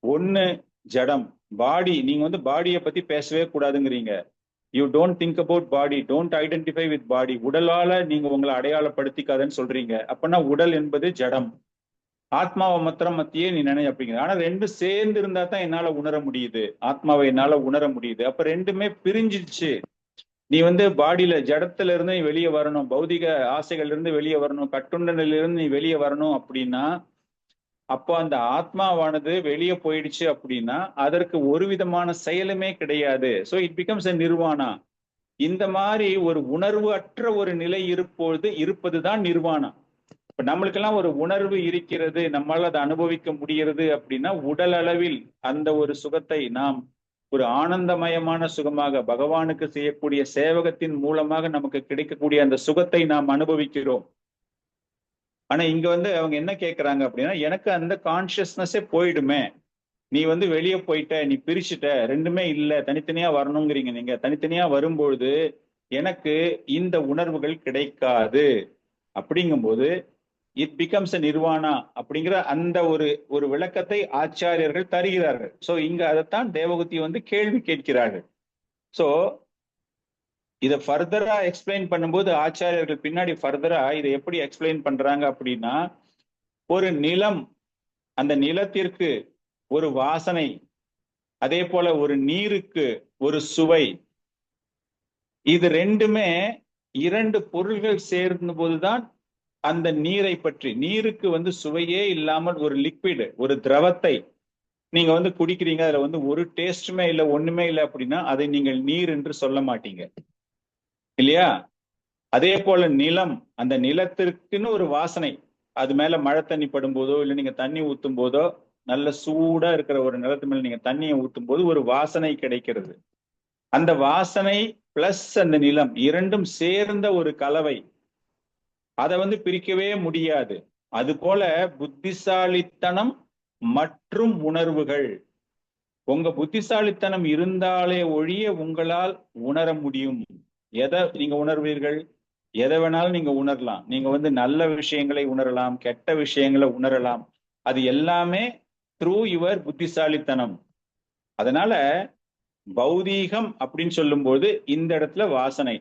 ஒண்ணு ஜடம், பாடி. நீங்க பாடியை பத்தி பேசவே கூடாதுங்கிறீங்க. You don't think about body, don't identify with body. உடலால நீங்க உங்களை அடையாளப்படுத்திக்காதன்னு சொல்றீங்க. அப்படின்னா உடல் என்பது ஜடம், ஆத்மாவை மாத்திரம் மத்தியே நீ நினை அப்படிங்கிற. ஆனா ரெண்டும் சேர்ந்து இருந்தா தான் என்னால உணர முடியுது, ஆத்மாவை என்னால உணர முடியுது. அப்ப ரெண்டுமே பிரிஞ்சிடுச்சு. நீ பாடியில ஜடத்துல இருந்து நீ வெளியே வரணும், பௌதிக ஆசைகள்ல இருந்து வெளியே வரணும், கட்டுண்டனில இருந்து நீ வெளியே வரணும் அப்படின்னா, அப்போ அந்த ஆத்மாவானது வெளியே போயிடுச்சு அப்படின்னா அதற்கு ஒரு விதமான செயலுமே கிடையாது. So it becomes a nirvana. இந்த மாதிரி ஒரு உணர்வு அற்ற ஒரு நிலை இருப்பதுதான் நிர்வாணா. இப்ப நம்மளுக்கெல்லாம் ஒரு உணர்வு இருக்கிறது, நம்மளால அதை அனுபவிக்க முடிகிறது அப்படின்னா உடல் அளவில் அந்த ஒரு சுகத்தை நாம் ஒரு ஆனந்தமயமான சுகமாக, பகவானுக்கு செய்யக்கூடிய சேவகத்தின் மூலமாக நமக்கு கிடைக்கக்கூடிய அந்த சுகத்தை நாம் அனுபவிக்கிறோம். ஆனா இங்க அவங்க என்ன கேட்கறாங்க அப்படின்னா, எனக்கு அந்த கான்சியஸ்னஸே போயிடுமே, நீ வெளியே போயிட்ட, நீ பிரிச்சுட்ட, ரெண்டுமே இல்ல, தனித்தனியா வரணுங்கிறீங்க. நீங்க தனித்தனியா வரும்பொழுது எனக்கு இந்த உணர்வுகள் கிடைக்காது. அப்படிங்கும்போது இட் பிகம்ஸ் அ நிர்வாணா அப்படிங்கிற அந்த ஒரு விளக்கத்தை ஆச்சாரியர்கள் தருகிறார்கள். சோ இங்க அதைத்தான் தேவகூதி கேள்வி கேட்கிறார்கள். சோ இதை ஃபர்தரா எக்ஸ்பிளைன் பண்ணும்போது ஆச்சாரியர்கள் பின்னாடி ஃபர்தரா இதை எப்படி எக்ஸ்பிளைன் பண்றாங்க அப்படின்னா, ஒரு நிலம், அந்த நிலத்திற்கு ஒரு வாசனை, அதே போல ஒரு நீருக்கு ஒரு சுவை. இது ரெண்டுமே இரண்டு பொருள்கள் சேர்ந்த போதுதான் அந்த நீரை பற்றி, நீருக்கு சுவையே இல்லாமல் ஒரு லிக்விட், ஒரு திரவத்தை நீங்க குடிக்கிறீங்க, அதுல ஒரு டேஸ்டுமே இல்லை, ஒண்ணுமே இல்லை அப்படின்னா அதை நீங்கள் நீர் என்று சொல்ல மாட்டீங்க இல்லையா. அதே போல நிலம், அந்த நிலத்திற்குன்னு ஒரு வாசனை, அது மேல மழை தண்ணி படும் போதோ இல்லை நீங்க தண்ணி ஊத்தும் போதோ, நல்ல சூடா இருக்கிற ஒரு நிலத்து மேல நீங்க தண்ணியை ஊத்தும் போது ஒரு வாசனை கிடைக்கிறது. அந்த வாசனை பிளஸ் அந்த நிலம் இரண்டும் சேர்ந்த ஒரு கலவை, அதை பிரிக்கவே முடியாது. அது போல புத்திசாலித்தனம் மற்றும் உணர்வுகள், உங்க புத்திசாலித்தனம் இருந்தாலே ஒழிய உங்களால் உணர முடியும். எதை நீங்க உணர்வீர்கள்? எதை வேணாலும் நீங்க உணரலாம். நீங்க நல்ல விஷயங்களை உணரலாம், கெட்ட விஷயங்களை உணரலாம். அது எல்லாமே த்ரூ யுவர் புத்திசாலித்தனம். அதனால பௌதீகம் அப்படின்னு சொல்லும்போது இந்த இடத்துல வாசனை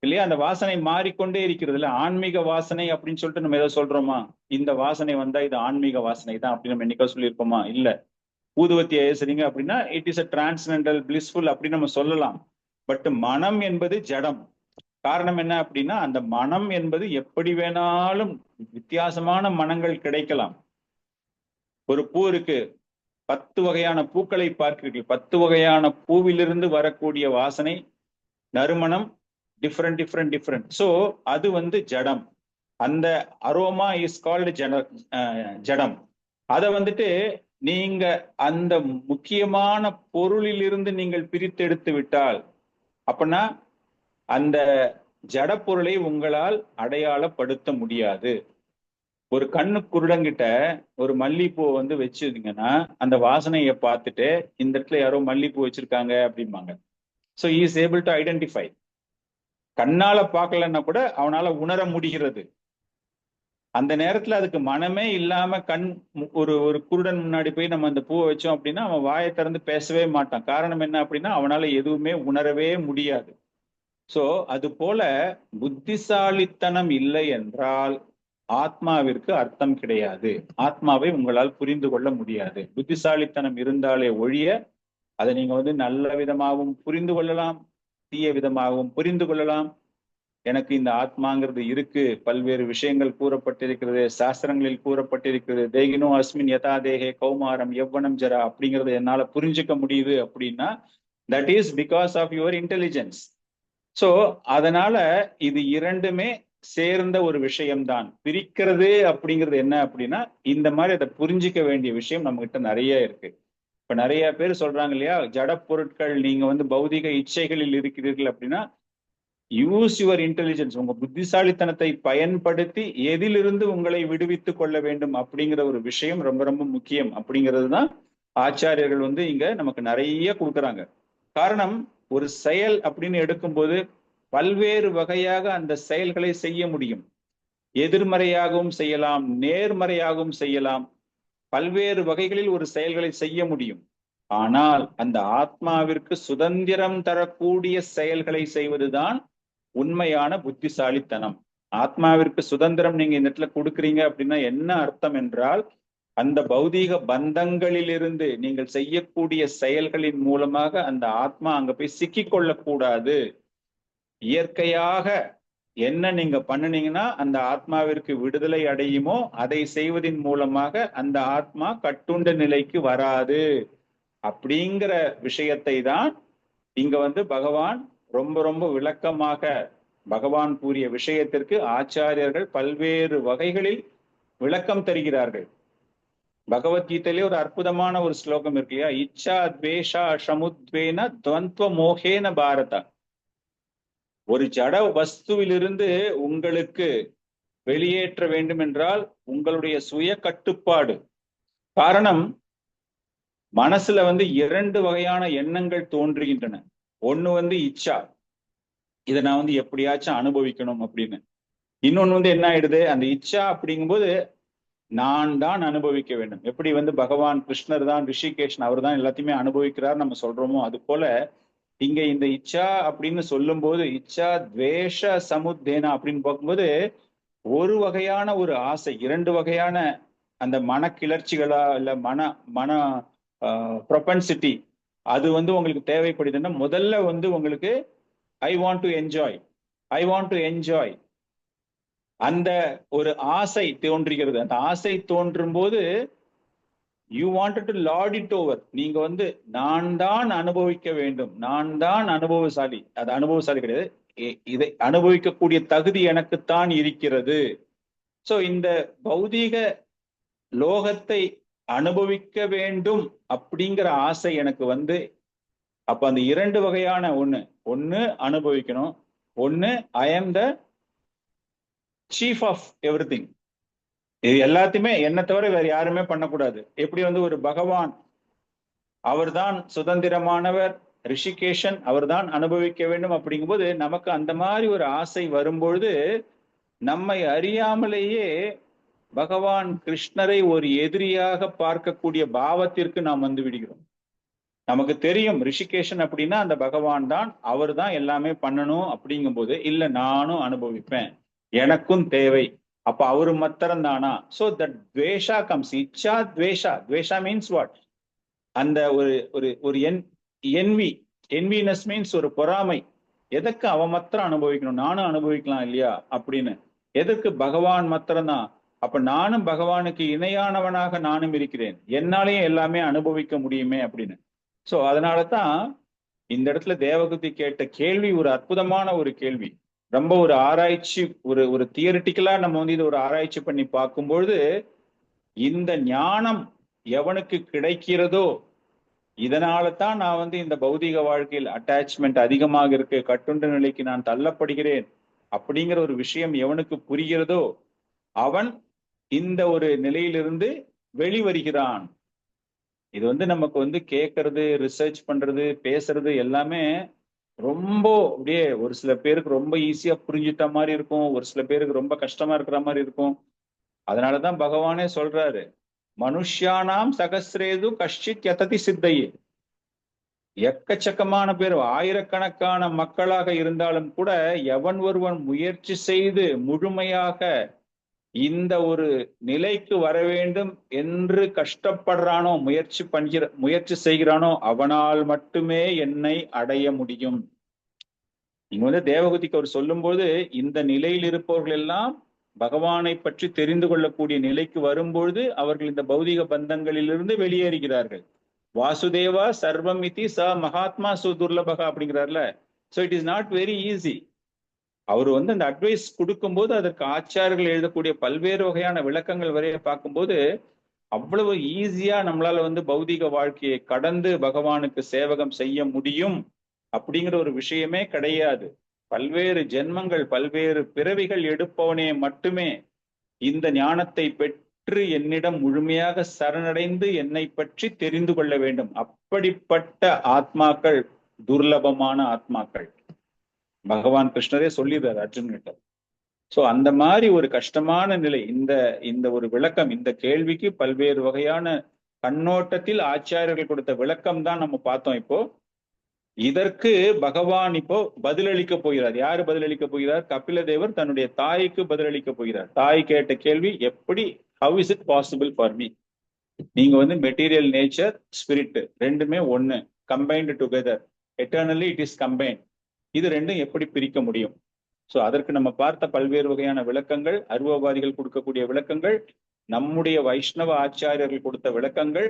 இல்லையா, அந்த வாசனை மாறிக்கொண்டே இருக்கிறது இல்ல. ஆன்மீக வாசனை அப்படின்னு சொல்லிட்டு நம்ம ஏதோ சொல்றோமா, இந்த வாசனை வந்தா இது ஆன்மீக வாசனை தான் அப்படின்னு நம்ம என்னைக்கோ சொல்லியிருப்போமா? இல்ல. ஊதுவத்தியை ஏசுறீங்க அப்படின்னா இட் இஸ் அ டிரான்ஸ்சென்டல் பிளிஸ்ஃபுல் அப்படி நம்ம சொல்லலாம். பட் மனம் என்பது ஜடம். காரணம் என்ன அப்படின்னா, அந்த மனம் என்பது எப்படி வேணாலும் வித்தியாசமான மனங்கள் கிடைக்கலாம். ஒரு பூ இருக்கு, 10 வகையான பூக்களை பார்க்கிறீர்கள், 10 வகையான பூவிலிருந்து வரக்கூடிய வாசனை, நறுமணம் டிஃப்ரெண்ட். சோ அது ஜடம். அந்த அரோமா இஸ் கால்டு ஜடம். அதை நீங்க அந்த முக்கியமான பொருளிலிருந்து நீங்கள் பிரித்தெடுத்து விட்டால், அப்படின்னா அந்த ஜடப்பொருளை உங்களால் அடையாளப்படுத்த முடியாது. ஒரு கண்ணு குருடங்கிட்ட ஒரு மல்லிப்பூ வந்து வச்சிருந்தீங்கன்னா அந்த வாசனையை பார்த்துட்டு இந்த இடத்துல யாரோ மல்லிப்பூ வச்சிருக்காங்க அப்படிம்பாங்க. So is able to identify. கண்ணால பார்க்கலன்னா கூட அவனால உணர முடிகிறது. அந்த நேரத்துல அதுக்கு மனமே இல்லாம ஒரு குருடன் முன்னாடி போய் நம்ம அந்த பூவை வச்சோம் அப்படின்னா அவன் வாயை திறந்து பேசவே மாட்டான். காரணம் என்ன அப்படின்னா அவனால எதுவுமே உணரவே முடியாது. சோ அது போல புத்திசாலித்தனம் இல்லை என்றால் ஆத்மாவிற்கு அர்த்தம் கிடையாது. ஆத்மாவை உங்களால் புரிந்து கொள்ள முடியாது. புத்திசாலித்தனம் இருந்தாலே ஒழிய அதை நீங்க வந்து நல்ல விதமாகவும் புரிந்து கொள்ளலாம், தீய விதமாகவும் புரிந்து கொள்ளலாம். எனக்கு இந்த ஆத்மாங்கிறது இருக்கு, பல்வேறு விஷயங்கள் கூறப்பட்டிருக்கிறது, சாஸ்திரங்களில் கூறப்பட்டிருக்கிறது. தேகினோ அஸ்மின் யதா தேகே கௌமாரம் யவ்வனம் ஜரா அப்படிங்கறத என்னால புரிஞ்சுக்க முடியுது அப்படின்னா that is because of your intelligence. So அதனால இது இரண்டுமே சேர்ந்த ஒரு விஷயம்தான். பிரிக்கிறது அப்படிங்கிறது என்ன அப்படின்னா இந்த மாதிரி அதை புரிஞ்சிக்க வேண்டிய விஷயம் நம்ம கிட்ட நிறைய இருக்கு. இப்ப நிறைய பேர் சொல்றாங்க இல்லையா, ஜட பொருட்கள் நீங்க வந்து பௌதிக இச்சைகளில் இருக்கிறீர்கள் அப்படின்னா யூஸ் யுவர் இன்டெலிஜென்ஸ், உங்க புத்திசாலித்தனத்தை பயன்படுத்தி எதிலிருந்து உங்களை விடுவித்து கொள்ள வேண்டும் அப்படிங்கிற ஒரு விஷயம் ரொம்ப ரொம்ப முக்கியம். அப்படிங்கிறது தான் ஆச்சாரியர்கள் வந்து இங்க நமக்கு நிறைய கொடுக்குறாங்க. காரணம், ஒரு செயல் அப்படின்னு எடுக்கும்போது பல்வேறு வகையாக அந்த செயல்களை செய்ய முடியும். எதிர்மறையாகவும் செய்யலாம், நேர்மறையாகவும் செய்யலாம், பல்வேறு வகைகளில் ஒரு செயல்களை செய்ய முடியும். ஆனால் அந்த ஆத்மாவிற்கு சுதந்திரம் தரக்கூடிய செயல்களை செய்வதுதான் உண்மையான புத்திசாலித்தனம். ஆத்மாவிற்கு சுதந்திரம் நீங்க இந்த இடத்துல கொடுக்குறீங்க அப்படின்னா என்ன அர்த்தம் என்றால் அந்த பௌதீக பந்தங்களிலிருந்து நீங்கள் செய்யக்கூடிய செயல்களின் மூலமாக அந்த ஆத்மா அங்க போய் சிக்கிக் கொள்ளக்கூடாது. இயற்கையாக என்ன நீங்க பண்ணுனீங்கன்னா அந்த ஆத்மாவிற்கு விடுதலை அடையுமோ அதை செய்வதன் மூலமாக அந்த ஆத்மா கட்டுண்ட நிலைக்கு வராது. அப்படிங்கிற விஷயத்தை தான் இங்க வந்து பகவான் ரொம்ப ரொம்ப விளக்கமாக பகவான் கூறிய விஷயத்திற்கு ஆச்சாரியர்கள் பல்வேறு வகைகளில் விளக்கம் தருகிறார்கள். பகவத்கீதையிலே ஒரு அற்புதமான ஒரு ஸ்லோகம் இருக்கு இல்லையா, இச்சா துவேஷா சமுத்வேன துவந்த்வ மோகேன பாரத. ஒரு ஜட வஸ்துவிலிருந்து உங்களுக்கு வெளியேற்ற வேண்டும் என்றால் உங்களுடைய சுய கட்டுப்பாடு. காரணம், மனசுல வந்து இரண்டு வகையான எண்ணங்கள் தோன்றுகின்றன. ஒண்ணு வந்து இச்சா, இதை நான் வந்து எப்படியாச்சும் அனுபவிக்கணும் அப்படின்னு. இன்னொன்னு வந்து என்ன ஆயிடுது, அந்த இச்சா அப்படிங்கும்போது நான் தான் அனுபவிக்க வேண்டும். எப்படி வந்து பகவான் கிருஷ்ணர் தான் ரிஷிகேஷன் அவர் தான் எல்லாத்தையுமே அனுபவிக்கிறார் நம்ம சொல்றோமோ அது போல இங்க இந்த இச்சா அப்படின்னு சொல்லும் போது இச்சா துவேஷ சமுத்தேனா அப்படின்னு பார்க்கும்போது ஒரு வகையான ஒரு ஆசை, இரண்டு வகையான அந்த மன கிளர்ச்சிகளா இல்ல மன ப்ரொபன்சிட்டி அது வந்து உங்களுக்கு தேவைப்படுதுன்னா முதல்ல வந்து உங்களுக்கு ஐ வாண்ட் டு என்ஜாய் அந்த ஒரு ஆசை தோன்றுகிறது. அந்த ஆசை தோன்றும் போது you wanted to Lord it over. நீங்க வந்து நான் தான் அனுபவிக்க வேண்டும், நான் தான் அனுபவசாலி. அது அனுபவசாலி கிடையாது, இதை அனுபவிக்கக்கூடிய தகுதி எனக்குத்தான் இருக்கிறது. சோ இந்த பௌதீக லோகத்தை அனுபவிக்க வேண்டும் அப்படிங்கிற ஆசை எனக்கு வந்து அப்ப அந்த இரண்டு வகையான ஒண்ணு அனுபவிக்கணும், ஒண்ணு ஐ ஆம் த சீஃப் ஆஃப் எவ்ரிதிங். இது எல்லாத்தையுமே என்ன தவிர வேற யாருமே பண்ணக்கூடாது. எப்படி வந்து ஒரு பகவான் அவர்தான் சுதந்திரமானவர், ரிஷிகேஷன் அவர்தான் அனுபவிக்க வேண்டும் அப்படிங்கும்போது நமக்கு அந்த மாதிரி ஒரு ஆசை வரும்பொழுது நம்மை அறியாமலேயே பகவான் கிருஷ்ணரை ஒரு எதிரியாக பார்க்கக்கூடிய பாவத்திற்கு நாம் வந்து விடுகிறோம். நமக்கு தெரியும் ரிஷிகேஷன் அப்படின்னா அந்த பகவான் தான், அவர் தான் எல்லாமே பண்ணணும். அப்படிங்கும் போது இல்ல நானும் அனுபவிப்பேன், எனக்கும் தேவை, அப்ப அவரு மாத்திரம் தானா. So that dvesha comes. Iccha dvesha means what? அந்த ஒரு என்வினஸ் மீன்ஸ் ஒரு பொறாமை. எதற்கு அவன் மாத்திரம் அனுபவிக்கணும், நானும் அனுபவிக்கலாம் இல்லையா அப்படின்னு. எதற்கு பகவான் மாத்திரம் தான், அப்ப நானும் பகவானுக்கு இணையானவனாக நானும் இருக்கிறேன், என்னாலேயும் எல்லாமே அனுபவிக்க முடியுமே அப்படின்னு. சோ அதனாலதான் இந்த இடத்துல தேவகுதி கேட்ட கேள்வி ஒரு அற்புதமான ஒரு கேள்வி. ரொம்ப ஒரு ஆராய்ச்சி, ஒரு தியரிட்டிக்கலா நம்ம வந்து இது ஒரு ஆராய்ச்சி பண்ணி பார்க்கும்பொழுது இந்த ஞானம் எவனுக்கு கிடைக்கிறதோ இதனால தான் நான் வந்து இந்த பௌதிக வாழ்க்கையில் அட்டாச்மெண்ட் அதிகமாக இருக்கு, கட்டுண்ட நிலைக்கு நான் தள்ளப்படுகிறேன் அப்படிங்கிற ஒரு விஷயம் எவனுக்கு புரிகிறதோ அவன் இந்த ஒரு நிலையிலிருந்து வெளிவருகிறான். இது நமக்கு கேட்கறது, ரிசர்ச் பண்றது, பேசுறது எல்லாமே ரொம்ப அப்படியே ஒரு சில பேருக்கு ரொம்ப ஈஸியா புரிஞ்சிட்ட மாதிரி இருக்கும், ஒரு சில பேருக்கு ரொம்ப கஷ்டமா இருக்கிற மாதிரி இருக்கும். அதனாலதான் பகவானே சொல்றாரு, மனுஷ்யானாம் சகசிரேது கஷ்டித் யததி சித்தையே. எக்கச்சக்கமான பேர், ஆயிரக்கணக்கான மக்களாக இருந்தாலும் கூட எவன் ஒருவன் முயற்சி செய்து முழுமையாக இந்த ஒரு நிலைக்கு வர வேண்டும் என்று கஷ்டப்படுறானோ, முயற்சி செய்கிறானோ, அவனால் மட்டுமே என்னை அடைய முடியும். இங்க தேவகூதிக்கு அவர் சொல்லும்போது, இந்த நிலையில் இருப்பவர்கள் எல்லாம் பகவானை பற்றி தெரிந்து கொள்ளக்கூடிய நிலைக்கு வரும்பொழுது அவர்கள் இந்த பௌதிக பந்தங்களிலிருந்து வெளியேறுகிறார்கள். வாசுதேவா சர்வம் இதி ச மகாத்மா சுதுர்லபகா அப்படிங்கிறார்ல. So it is not very easy. அவர் அந்த அட்வைஸ் கொடுக்கும்போது அதற்கு ஆச்சாரியர்கள் எழுதக்கூடிய பல்வேறு வகையான விளக்கங்கள் வரைய பார்க்கும்போது அவ்வளவு ஈஸியா நம்மளால பௌதிக வாழ்க்கையை கடந்து பகவானுக்கு சேவகம் செய்ய முடியும் அப்படிங்கிற ஒரு விஷயமே கிடையாது. பல்வேறு ஜென்மங்கள், பல்வேறு பிறவிகள் எடுப்பவனே மட்டுமே இந்த ஞானத்தை பெற்று என்னிடம் முழுமையாக சரணடைந்து என்னை பற்றி தெரிந்து கொள்ள வேண்டும். அப்படிப்பட்ட ஆத்மாக்கள் துர்லபமான ஆத்மாக்கள். பகவான் கிருஷ்ணரே சொல்லிடுறாரு அர்ஜுன்கிட்ட. சோ அந்த மாதிரி ஒரு கஷ்டமான நிலை, இந்த ஒரு விளக்கம், இந்த கேள்விக்கு பல்வேறு வகையான கண்ணோட்டத்தில் ஆச்சாரியர்கள் கொடுத்த விளக்கம் தான் நம்ம பார்த்தோம். இப்போ இதற்கு பகவான் இப்போ பதிலளிக்க போகிறார். யாரு பதிலளிக்க போகிறார்? கபில தேவர் தன்னுடைய தாய்க்கு பதிலளிக்க போகிறார். தாய் கேட்ட கேள்வி, எப்படி, how is it possible for me? நீங்க மெட்டீரியல் நேச்சர், ஸ்பிரிட் ரெண்டுமே ஒண்ணு, combined together, eternally it is combined. இது ரெண்டும் எப்படி பிரிக்க முடியும்? சோ அதற்கு நம்ம பார்த்த பல்வேறு வகையான விளக்கங்கள், அருவவாதிகள் கொடுக்கக்கூடிய விளக்கங்கள், நம்முடைய வைஷ்ணவ ஆச்சாரியர்கள் கொடுத்த விளக்கங்கள்,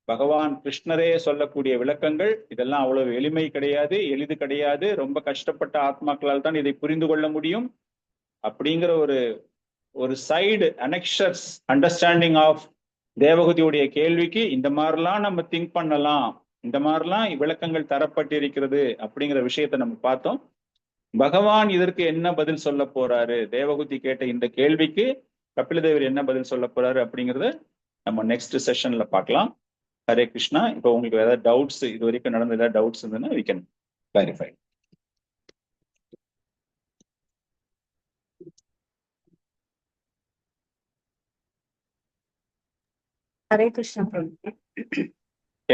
பகவான் கிருஷ்ணரே சொல்லக்கூடிய விளக்கங்கள், இதெல்லாம் அவ்வளவு எளிமை கிடையாது, எளிது கிடையாது. ரொம்ப கஷ்டப்பட்ட ஆத்மாக்களால் தான் இதை புரிந்து கொள்ள முடியும். அப்படிங்கிற ஒரு சைடு அனெக்ஷர்ஸ் அண்டர்ஸ்டாண்டிங் ஆஃப் தேவகூதியுடைய கேள்விக்கு இந்த மாதிரிலாம் நம்ம திங்க் பண்ணலாம், இந்த மாதிரிலாம் விளக்கங்கள் தரப்பட்டிருக்கிறது அப்படிங்கிற விஷயத்த நம்ம பார்த்தோம். பகவான் இதற்கு என்ன பதில் சொல்ல போறாரு, தேவகூதி கேட்ட இந்த கேள்விக்கு கபிலதேவர் என்ன பதில் சொல்ல போறாரு அப்படிங்கறத நம்ம நெக்ஸ்ட் செஷன்ல பார்க்கலாம். ஹரே கிருஷ்ணா. இப்போ உங்களுக்கு ஏதாவது டவுட்ஸ், இது வரைக்கும் நடந்த ஏதாவது டவுட்ஸ் இருந்ததுன்னா we can clarify. Hare Krishna Prabhu.